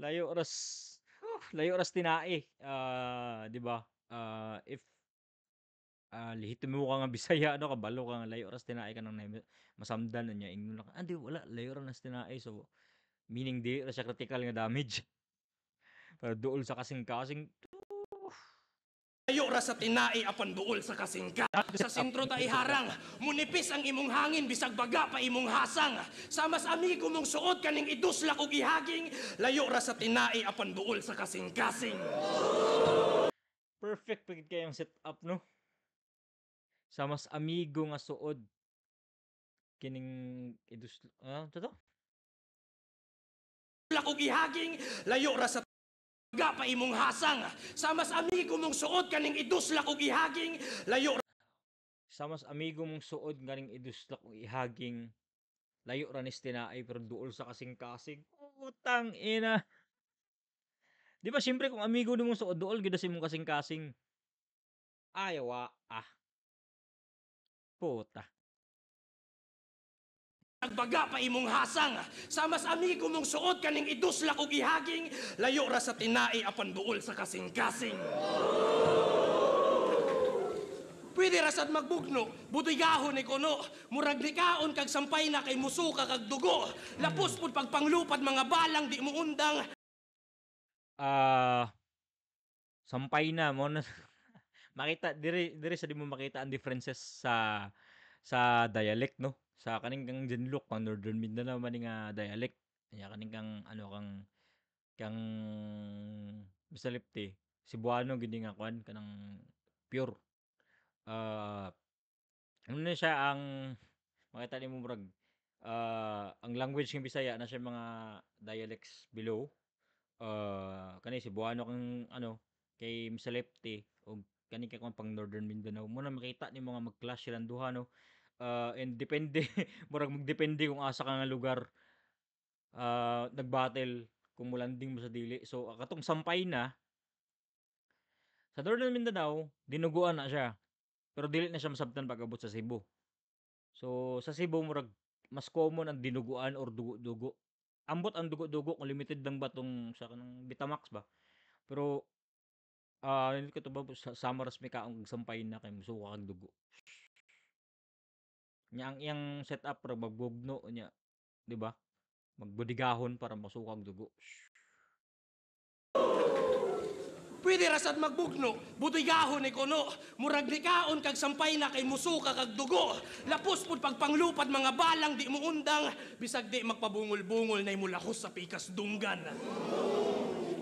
[SPEAKER 1] layo ras tinai. Di ba? If lihito mo ka nga Bisaya kabalo ka nga layo ras tinai ka nang masamdan niya ingnon lang di wala layo ra nas tinai so meaning di ra siya critical nga damage pero duol sa kasing-kasing
[SPEAKER 3] layo ra sa tinai apan duol sa kasing-kasing. Sa sentro ta iharang, munipis ang imong hangin, bisag baga pa imong hasang. Sa mas amigo mong suot kaning iduslak og ihaging, layo ra sa tinai apan duol sa kasing-kasing.
[SPEAKER 1] Perfect pagid kayong setup no. Sa mas amigo nga suod kining to?
[SPEAKER 3] Og ihaging, layo ra sa baga pa imong hasang. Sa mas amigo mong suot kaning iduslak og ihaging, layo
[SPEAKER 1] sa mas amigo mong suod ganing iduslak og ihaging layo ra nis tinaay pero duol sa kasing-kasing. Utang ina. Di ba siyempre kung amigo nimong suod duol gid sa imong kasing-kasing. Ayawa puta.
[SPEAKER 3] Nagbaga pa imong hasang. Sa mas amigo mong suot kaning iduslak og ihaging, layo ra sa tinai apan duol sa kasing-kasing. Pwede ra sad magbugno, butoy gahon ni kuno. Murag likaon kag sampay na kay musuka kag dugo. Lapos pud pagpanglupad mga balang di mo undang.
[SPEAKER 1] Sampay na mo na makita diri sa di mo makita ang differences sa dialect no sa kaning kang Zenlook pang Northern Mindanao man nga dialect nya kaning kang kang Bisalipte Cebuano gid nga kwan kanang pure ano na siya ang makita nimo murag ang language ng Bisaya na siya mga dialects below kani Cebuano kang kay Misalepte o kani ka pang Northern Mindanao mo na makita ni mga mag-clash silang duha no. And depende murag magdepende kung asa ka nga lugar nag-battle kung mulanding mo sa dili. So katong sampay na sa Northern Mindanao, dinuguan na siya. Pero dili na siya masabtan pag-abot sa Cebu. So sa Cebu murag mas common ang dinuguan or dugo-dugo. Ambot ang dugo-dugo kung limited lang ba tong sa kanang Betamax ba. Pero hindi ko to ba sa Samaras may kaong sampay na kay musuka kag dugo. Nya ang iyang setup para magbugno nya, di ba? Magbudigahon para masuka kag dugo.
[SPEAKER 3] Pwede rasad magbugno, butigahon ni kuno, murag likaon kag sampay na kay musuka kag dugo. Lapos pud pagpanglupad mga balang di mo undang, bisag di magpabungol-bungol na imulahos sa pikas dunggan.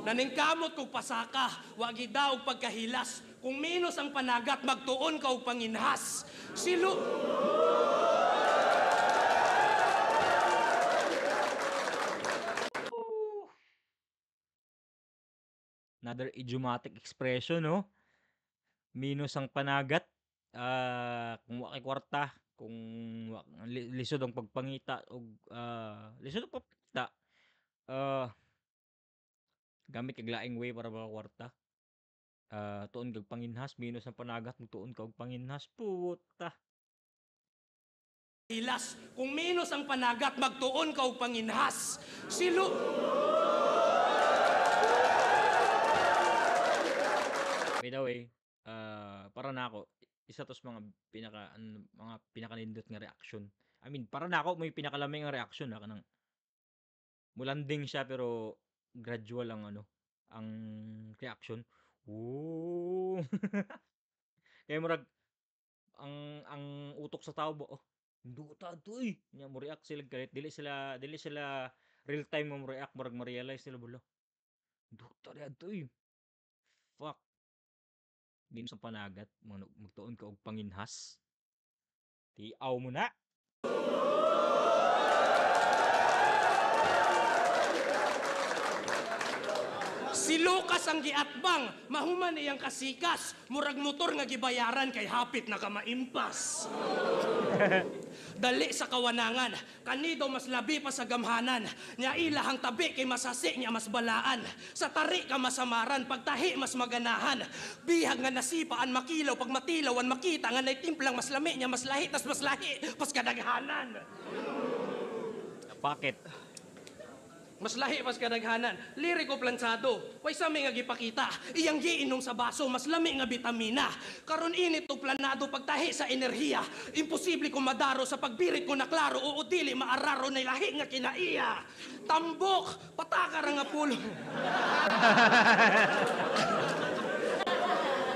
[SPEAKER 3] Naningkamot kog pasaka, wagi daw pagkahilas. Kung menos ang panagat, magtuon ka og panginhas.
[SPEAKER 1] Another idiomatic expression, no? Minus ang panagat, kung wa kay kwarta, kung lisod ang pagpangita og lisod ang pagpangita, gamit kag laing way para makakwarta. Tuon kag panginhas, minus ang panagat, magtuon ka og panginhas, puta.
[SPEAKER 3] Hilas, kung menos ang panagat, magtuon ka og panginhas.
[SPEAKER 1] By the way, para na ako, isa to sa mga mga pinakanindot nga reaction. I mean, para na ako may pinakalamay nga reaction kanang mulanding siya pero gradual ang ang reaction. Ooh. Kaya murag ang utok sa tao ba, oh, duta to eh. Nya mo react sila galit, dili sila real time mo react, murag ma-realize nila bulo. Duta rin to eh. Fuck. Di sa panagat, magtuon ka og panginhas. Tiaw mo na.
[SPEAKER 3] Si Lucas ang giatbang, mahuman iyang kasikas, murag motor nga gibayaran kay hapit na kamaimpas. Dali sa kawanangan, kanido mas labi pa sa gamhanan, nya ilahang tabi kay masasi nya mas balaan. Sa tari ka masamaran, pagtahi mas maganahan. Bihag nga nasipaan makilaw, pag matilawan makita nga naitimplang mas lami nya mas lahi, tas mas lahi, pas kadaghanan.
[SPEAKER 1] Bakit?
[SPEAKER 3] Mas lahi pas kadaghanan, liriko plansado. Way sa nga gipakita, iyang giinom sa baso, mas lami nga bitamina. Karon init to planado pagtahi sa enerhiya. Imposible ko madaro sa pagbirit ko na klaro, o dili maararo na lahi nga kinaiya. Tambok, patakar nga pulo.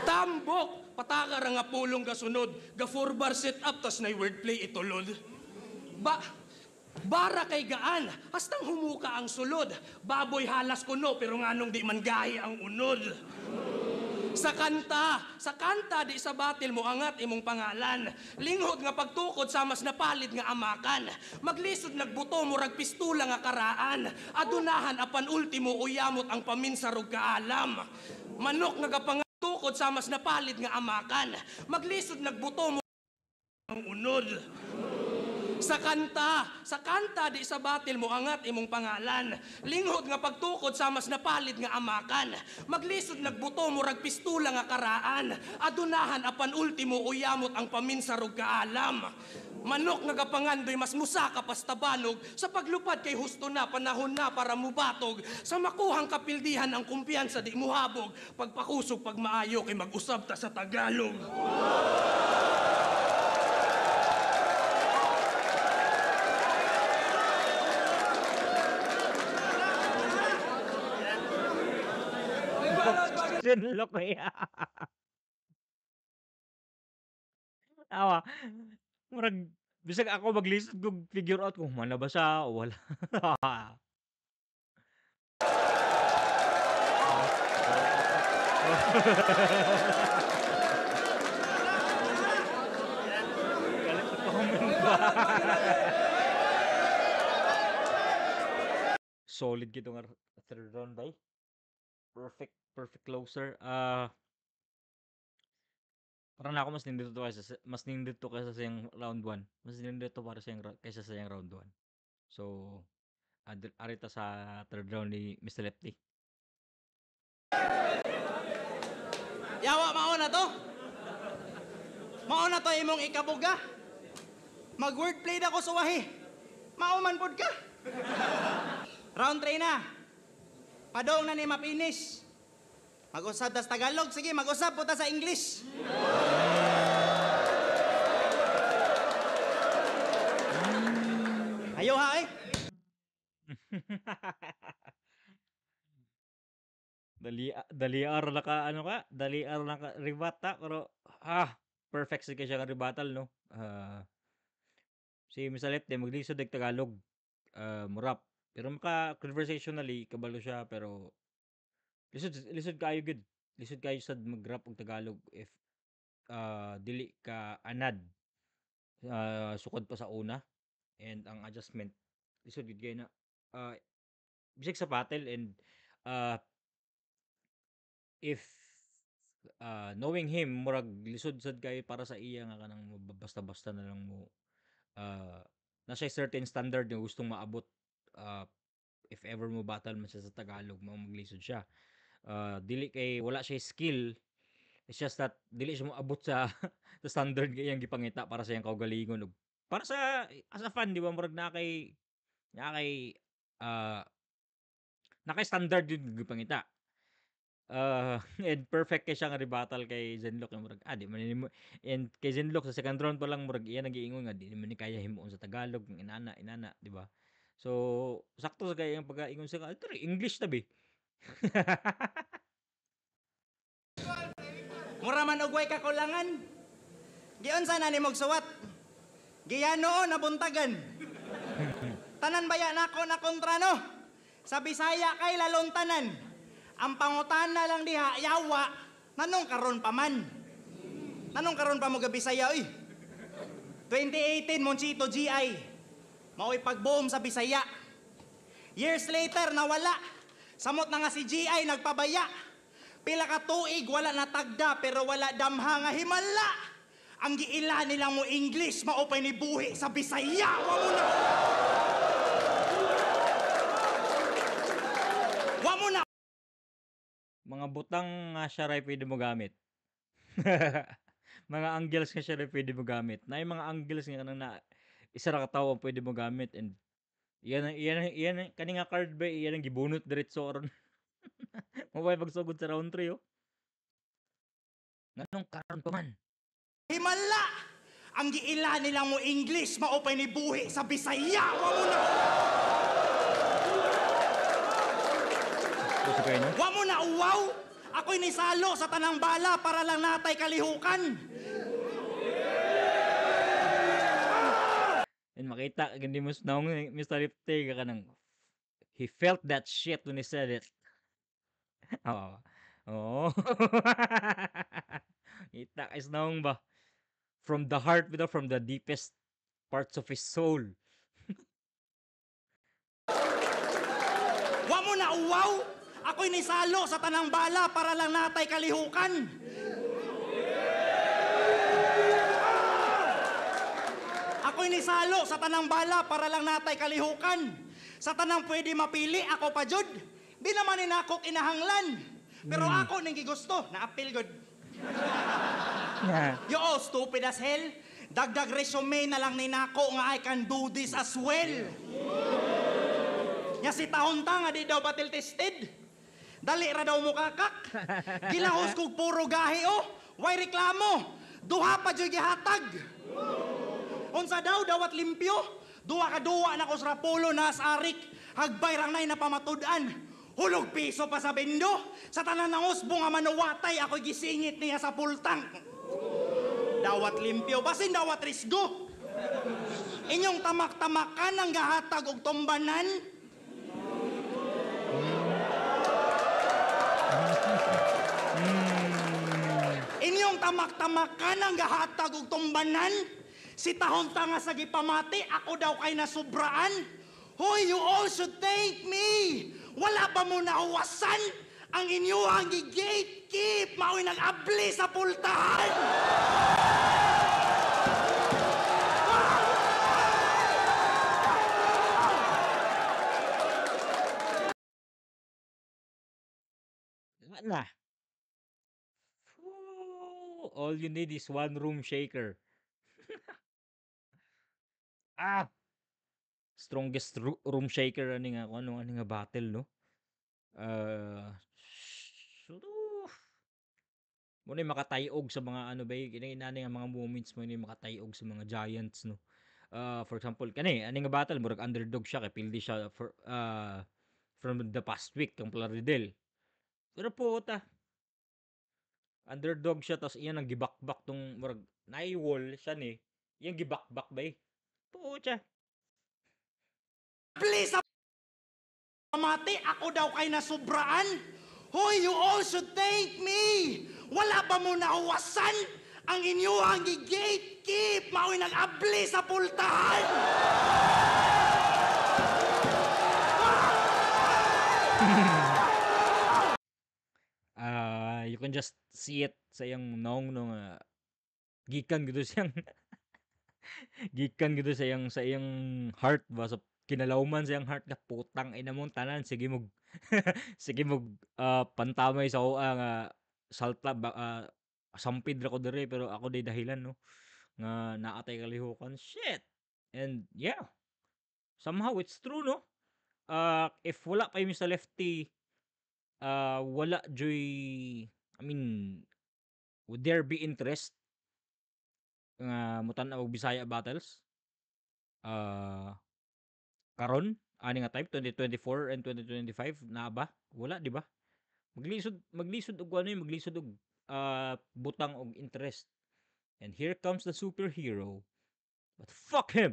[SPEAKER 3] Tambok, patakar nga pulong gasunod. Ga 4-bar set up, tas na wordplay itulod. Bara kay gaan, hastang humuka ang sulod. Baboy halas kuno, pero nganong di man gahi ang unod. Sa kanta, di sa batil mo angat imong pangalan. Linghod nga pagtukod sa mas napalid nga amakan. Maglisod nagbuto mo rag pistula nga karaan. Adunahan apan ultimo uyamot ang paminsarog kaalam. Manok nga gapangatukod sa mas napalid nga amakan. Maglisod nagbuto mo ang unod. Sa kanta, di sa batil mo angat imong pangalan. Linghod nga pagtukod sa mas napalid nga amakan. Maglisod nagbuto mo rag pistula nga karaan. Adunahan apan ultimo uyamot ang paminsarog kaalam. Manok nga gapangandoy mas musaka pas tabanog. Sa paglupad kay husto na, panahon na para mubatog. Sa makuhang kapildihan ang kumpiyansa di muhabog. Pagpakusog pag maayo kay mag-usab ta sa Tagalog.
[SPEAKER 1] Sinlok ko ya. Tawa. Murag, bisag ako maglisod kog figure out kung mana ba siya o wala. Galit sa comment ba? Solid gito nga third round bay. Perfect closer. Parang na ako mas nindito kaysa sa yung round 1. Mas nindito para sa yung kaysa sa yung round 1. So, arita sa third round ni Mr. Lefty.
[SPEAKER 4] Yawa, mauna to. Mauna to imong ikabuga. Mag-wordplay na ko suwahi. Mauman pod ka. Round 3 na. Padong na ni mapinis. Mag-usap tas Tagalog. Sige, mag-usap po ta sa English. Ayo ha eh.
[SPEAKER 1] Daliar na ka daliar na ka ribata pero perfect si siya ka ribatal no. Si Mr. Lefty maglisod og Tagalog. Murap. Pero maka conversationally kabalo siya pero lisod kayo good. Lisod kayo sad mag-rap og Tagalog if dili ka anad sukod pa sa una and ang adjustment lisod gid kay na bisig sa battle and if knowing him murag lisod sad kayo para sa iya nga kanang basta-basta na lang mo na siya certain standard na gustong maabot if ever mo battle man siya sa Tagalog mo maglisod siya dili kay wala siya skill. It's just that dili siya moabot sa sa standard kay iyang gipangita para sa iyang kaugalingon ug para sa as a fan di ba murag nakay standard yun gipangita. And perfect kay siya nga rebuttal kay Zenlock nga murag di man nimo and kay Zenlock sa second round pa lang murag iya nagiingon nga di man ni kaya himuon sa Tagalog inana di ba. So sakto sa kay ang pag-ingon sa English tabi.
[SPEAKER 4] Mura man og way kakulangan. Giyon sana ni mogsuwat. Giyano nabuntagan. Tanan baya nako na kontra no. Sa Bisaya kay lalong tanan. Ang pangutana lang diha yawa nanong karon pa man. Nanong karon pa mo ga Bisaya oy. 2018 Monchito GI. Mao'y pagboom sa Bisaya. Years later nawala. Samot na nga si GI nagpabaya. Pila ka tuig wala natagda pero wala damha nga himala. Ang giila nilang mo English maupay ni buhi sa Bisaya. Wa mo na.
[SPEAKER 1] Mga butang nga siya ray pwede mo gamit. Mga angles nga siya ray pwede mo gamit. Na yung mga angles nga kanang na isa ra ka tawo pwede mo gamit and iyan kani nga card ba iyan ang gibunot diretso aron. Mabay pagsugod sa round 3 oh. Nganong karon pa man?
[SPEAKER 4] Himala! Ang giila nilang mo English maupay ni buhi sa Bisaya. Wa mo na. Wa mo na uwaw. Ako'y nisalo sa tanang bala para lang natay kalihukan.
[SPEAKER 1] And makita gindi mo naong Mr. Lefty ka kanang he felt that shit when he said it. Oh. Ita is naong ba from the heart from the deepest parts of his soul.
[SPEAKER 4] Wa mo na uwaw. Ako'y nisalo sa tanang bala para lang natay kalihukan. Ako'y nisalo sa tanang bala para lang natay kalihukan. Sa tanang pwede mapili, ako pa jud. Di naman inakok inahanglan. Pero ako nang gigusto, na-appeal good. Yo, stupid as hell. Dagdag resume na lang ni nako nga I can do this as well. Nya si tahon-ta nga di daw batil tested. Dali ra daw mo kakak. Gilahos kog puro gahi Way reklamo. Duha pa jud gihatag. Unsa daw dawat limpyo? Duwa ka duwa na ko sa Rapulo nas arik. Hagbay rang nay na pamatud-an. Hulog piso pa sa bendo. Sa tanan ng usbo nga manuwatay ako'y gisingit niya sa pultang. Dawat limpyo basin dawat risgo. Inyong tamak-tamakan ang gahatag og tumbanan. Inyong tamak-tamakan ang gahatag og tumbanan. Si tahon ta nga sa gipamati, ako daw kay nasubraan. Hoy, you all should thank me. Wala ba mo nahuwasan? ang inyuhang gatekeep mao'y nag-abli sa pultahan.
[SPEAKER 1] Na. All you need is one room shaker. Ah! Strongest room shaker ani nga kung ano nga battle no. So mo na makatayog sa mga ano ba kini nga mga moments mo ni makatayog sa mga giants no. For example kani ani nga battle murag underdog siya kay pildi siya for from the past week kang Plaridel. Pero puta underdog siya tapos iyan ang gibakbak tong murag naiwall siya ni. Iyang gibakbak ba Pucha.
[SPEAKER 4] Please, mati, ako daw kay nasubraan. Hoy, you all should thank me. Wala ba mo nahuwasan ang inyuhang gatekeep mao'y nag-abli sa pultahan?
[SPEAKER 1] You can just see it sa iyang nong gikan gitu siyang gikan gitu sa iyang heart ba sa kinalawman sa iyang heart na putang ina mong tanan sige mog sige mog pantamay sa nga salta ba sampid ra ko dire pero ako day dahilan no nga naatay kalihukan shit and yeah somehow it's true no if wala pa yung Mr. Lefty wala joy I mean would there be interest nga mutan-aw og Bisaya battles karon ani nga type 2024 and 2025 na ba wala di ba maglisod og ano maglisod og butang og interest and here comes the superhero but fuck him.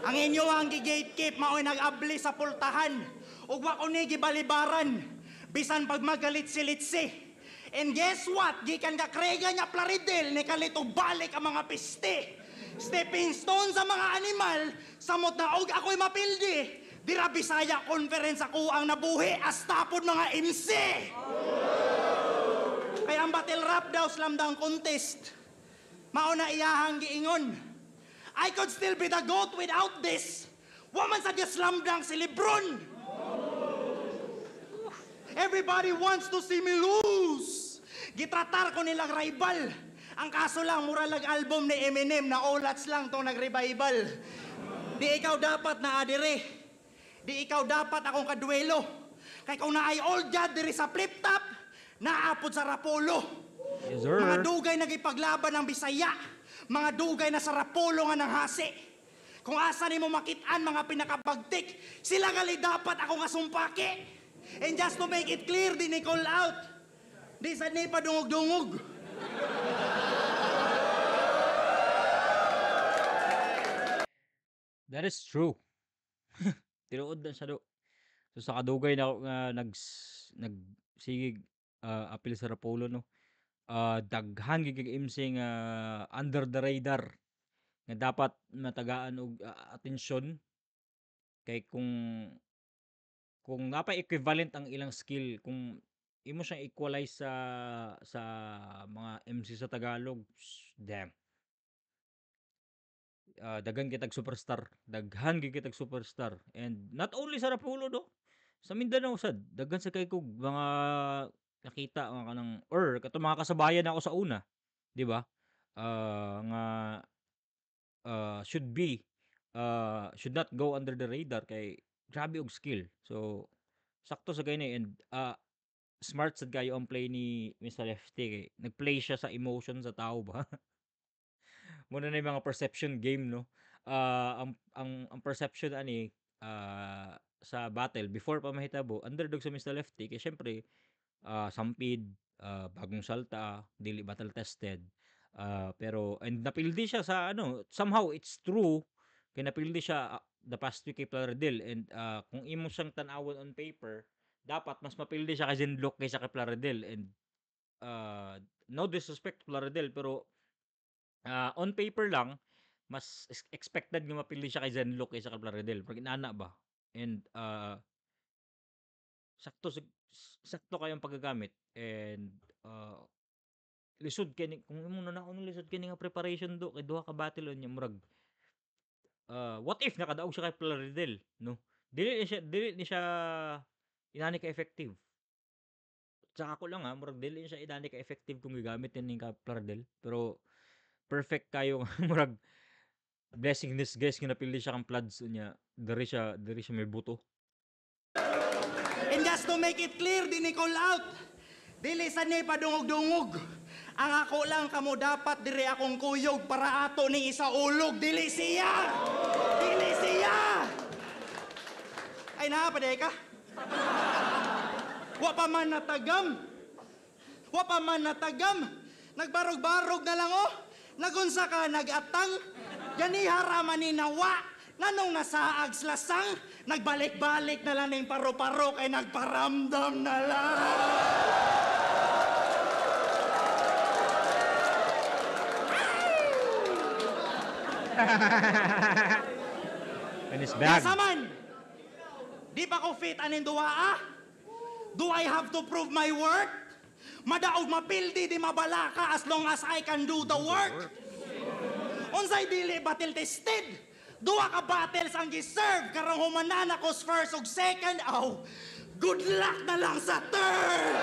[SPEAKER 4] Ang inyuhang gatekeep mao'y nag-abli sa pultahan. Ug wa ko ni gibalibaran. Bisan pag magalit-silitsi. And guess what? Gikan ka krega niya Plaridel ni kalito balik ang mga piste. Stepping stone sa mga animal, samot na og ako'y mapildi. Dira Bisaya conference ako ang nabuhi as tapod mga MC. Kaya ang battle rap daw slamdang contest. Mao na iyahang giingon. I could still be the GOAT without this. Waman sa slam dunk si Lebron. Everybody wants to see me lose. Gitratar ko nilang rival. Ang kaso lang, muralag album ni Eminem na olats lang tong nag-revival. Di ikaw dapat na adire. Di ikaw dapat akong kadwelo. Kay kung naay old jad diri sa flip-top, naapod sa Rapolo.
[SPEAKER 1] Yes, sir.
[SPEAKER 4] Mga dugay nagipaglaban ng Bisaya. Mga dugay na sa Rapolo nga ng hasi. Kung asa ni mo makitaan mga pinakabagtik, sila gali dapat ako nga sumpake. And just to make it clear, di ni call out. Di sa ni pa dungog-dungog.
[SPEAKER 1] That is true. Tinuod na siya do. So sa kadugay na ako nga nagsigig apil sa Rapolo no. Daghan gigig MC nga under the radar nga dapat matagaan og atensyon kay kung napay equivalent ang ilang skill kung imo siyang equalize sa mga MC sa Tagalog damn daghan kitag superstar daghan kitag superstar and not only sa Rapolo do sa Mindanao sad daghan sa kay kog mga nakita nga kanang or kato mga kasabayan ako sa una di ba nga should not go under the radar kay grabe og skill so sakto sa gayna and smart sad kayo ang play ni Mr. Lefty kay nagplay siya sa emotion sa tao ba muna na yung mga perception game no ang perception ani sa battle before pa mahitabo underdog sa Mr. Lefty kay syempre sampid bagong salta dili battle tested pero and napildi siya sa ano somehow it's true kay napildi siya the past week kay Plaridel and kung imo siyang tan-awon on paper dapat mas mapildi siya kay Zenlock kaysa kay Plaridel and no disrespect to Plaridel pero On paper lang, mas expected nga mapili siya kay Zenlock kaysa kay Plaridel. Pag inana ba? And sakto sakto kayong paggagamit and lisod kini kung imo na naon lisod kini nga preparation do kay duha ka battle on nya murag what if nakadaog siya kay Plaridel, no? Dili ni siya inani ka effective. Sa ako lang murag dili siya inani ka effective kung gigamit ni ka Plaridel. Pero perfect kayo nga murag blessing this guys nga napili siya kang Plaads niya. Diri siya may buto.
[SPEAKER 4] And just to make it clear, di ni call out. Dili sa ni padungog-dungog. Ang ako lang kamo dapat diri akong kuyog para ato ni isa ulog. Dili siya! Dili siya! Ay napaday ka? Wa pa man natagam. Wa pa man natagam. Nagbarog-barog na lang oh. Nagunsa ka nagatang. Ganiharaman ni nawa. Nanong nasaag slasang. Nagbalik-balik na lang ng paro-paro kay nagparamdam na lang.
[SPEAKER 1] And his bag.
[SPEAKER 4] Yasaman! Di pa ko fit anin duwa Do I have to prove my worth? Madaog mapildi di mabalaka as long as I can do the work. Unsay dili battle tested. Duha ka battles ang giserve karong humanan ako first ug second. Good luck na lang sa third.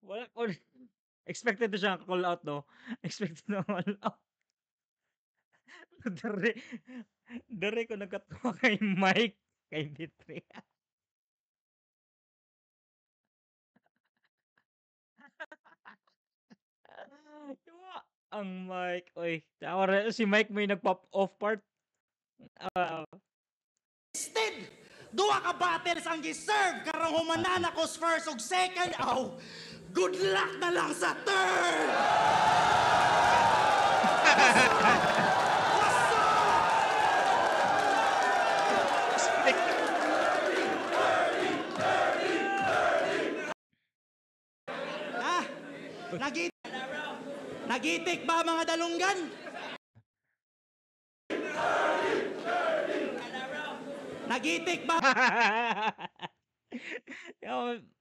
[SPEAKER 1] Wala ko expected na siya call out no. Expected na call out. Dere ko nagkatuwa kay Mike kay Bitri. Tuwa ang Mike. Oy, tawa si Mike may nag-pop off part.
[SPEAKER 4] Instead, duha ka battles ang giserve karong humanan ako first ug second. Good luck na lang sa third. Nagitik ba mga dalunggan? Nagitik ba?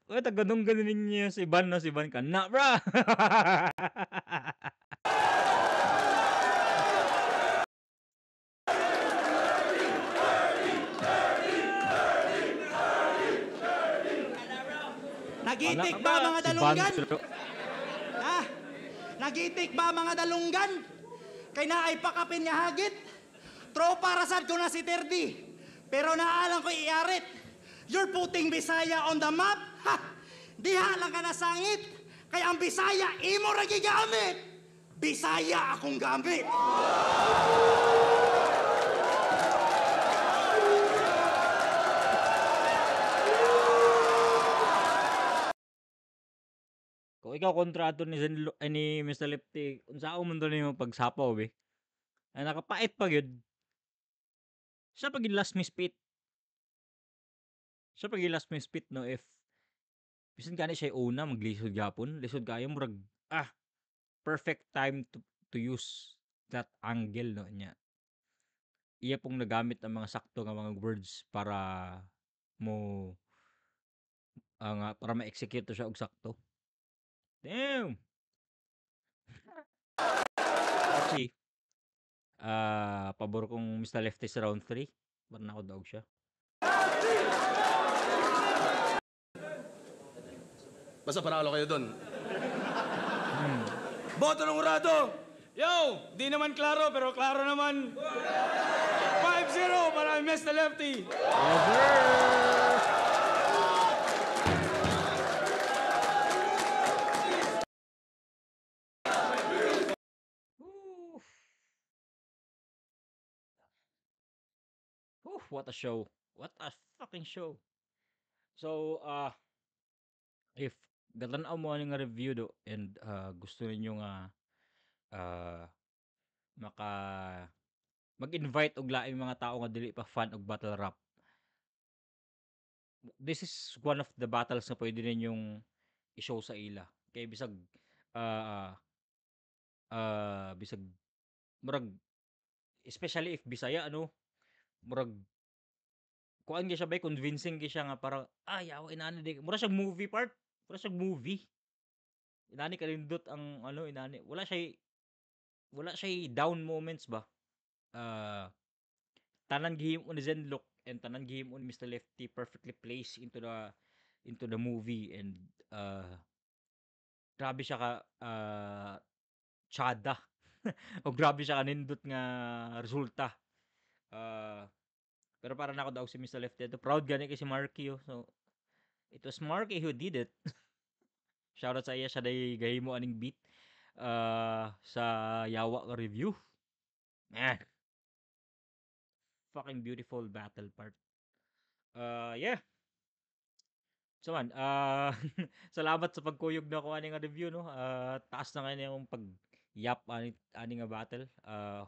[SPEAKER 1] Wala ganun ninyo si Ivan no, si Ivan ka na, bra.
[SPEAKER 4] Nagitik ba mga dalunggan? Nagitik ba mga dalunggan? Kay naay pakapin nga hagit. Tropa rasad ko na si Terdi. Pero naalang ko iarit. You're putting Bisaya on the map? Diha lang ka nasangit. Kaya ang Bisaya, imo ra gigamit. Bisaya akong gamit.
[SPEAKER 1] Kung ikaw kontrato ni Mr. Lefty, unsa ako man doon yung pagsapaw, be? Ay nakapait pa gyud. Siya pag last misfit. Siya pag last misfit no if bisan gani siya una maglisod gyapon, lisod kayo murag perfect time to use that angle no nya. Iya pong nagamit ang mga sakto nga mga words para mo para ma-execute to siya og sakto. Damn. Actually, pabor kong Mr. Lefty sa round 3. Para na ako daog siya.
[SPEAKER 2] Basta panalo kayo doon.
[SPEAKER 3] Boto ng urado! Yo! Di naman klaro, pero klaro naman. 5-0 para Mr. Lefty.
[SPEAKER 1] What a show. What a fucking show. So, if gatanaw mo nga review do and gusto ninyo nga maka mag-invite og laing mga tao nga dili pa fan og battle rap this is one of the battles na pwede ninyong i-show sa ila. Kay bisag ah bisag murag especially if Bisaya ano, murag kuan gyud siya bay convincing gyud siya nga parang yawa inani di mura siyang movie part. Mura siyang movie. Inani kalindot ang ano inani wala siya down moments ba. Ah tanan gihimo ni Zenlock and tanan gihimo ni Mr. Lefty perfectly placed into the movie and grabe siya ka tsada o grabe siya kanindot nga resulta. Ah pero para na ako daw si Mr. Lefty ito proud gani kay si Marky oh. So it was Marky who did it. Shoutout sa iya siya day gahimo aning beat sa yawa nga review. Man, fucking beautiful battle part. Yeah. So man, salamat sa pagkuyog na ko ani nga review no. Taas na kanya yung pag-yap ani nga battle.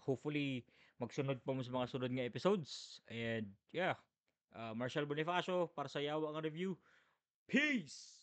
[SPEAKER 1] Hopefully magsunod pa mo sa mga sunod nga episodes. And yeah, Marshall Bonifacio para sa yawa nga review. Peace.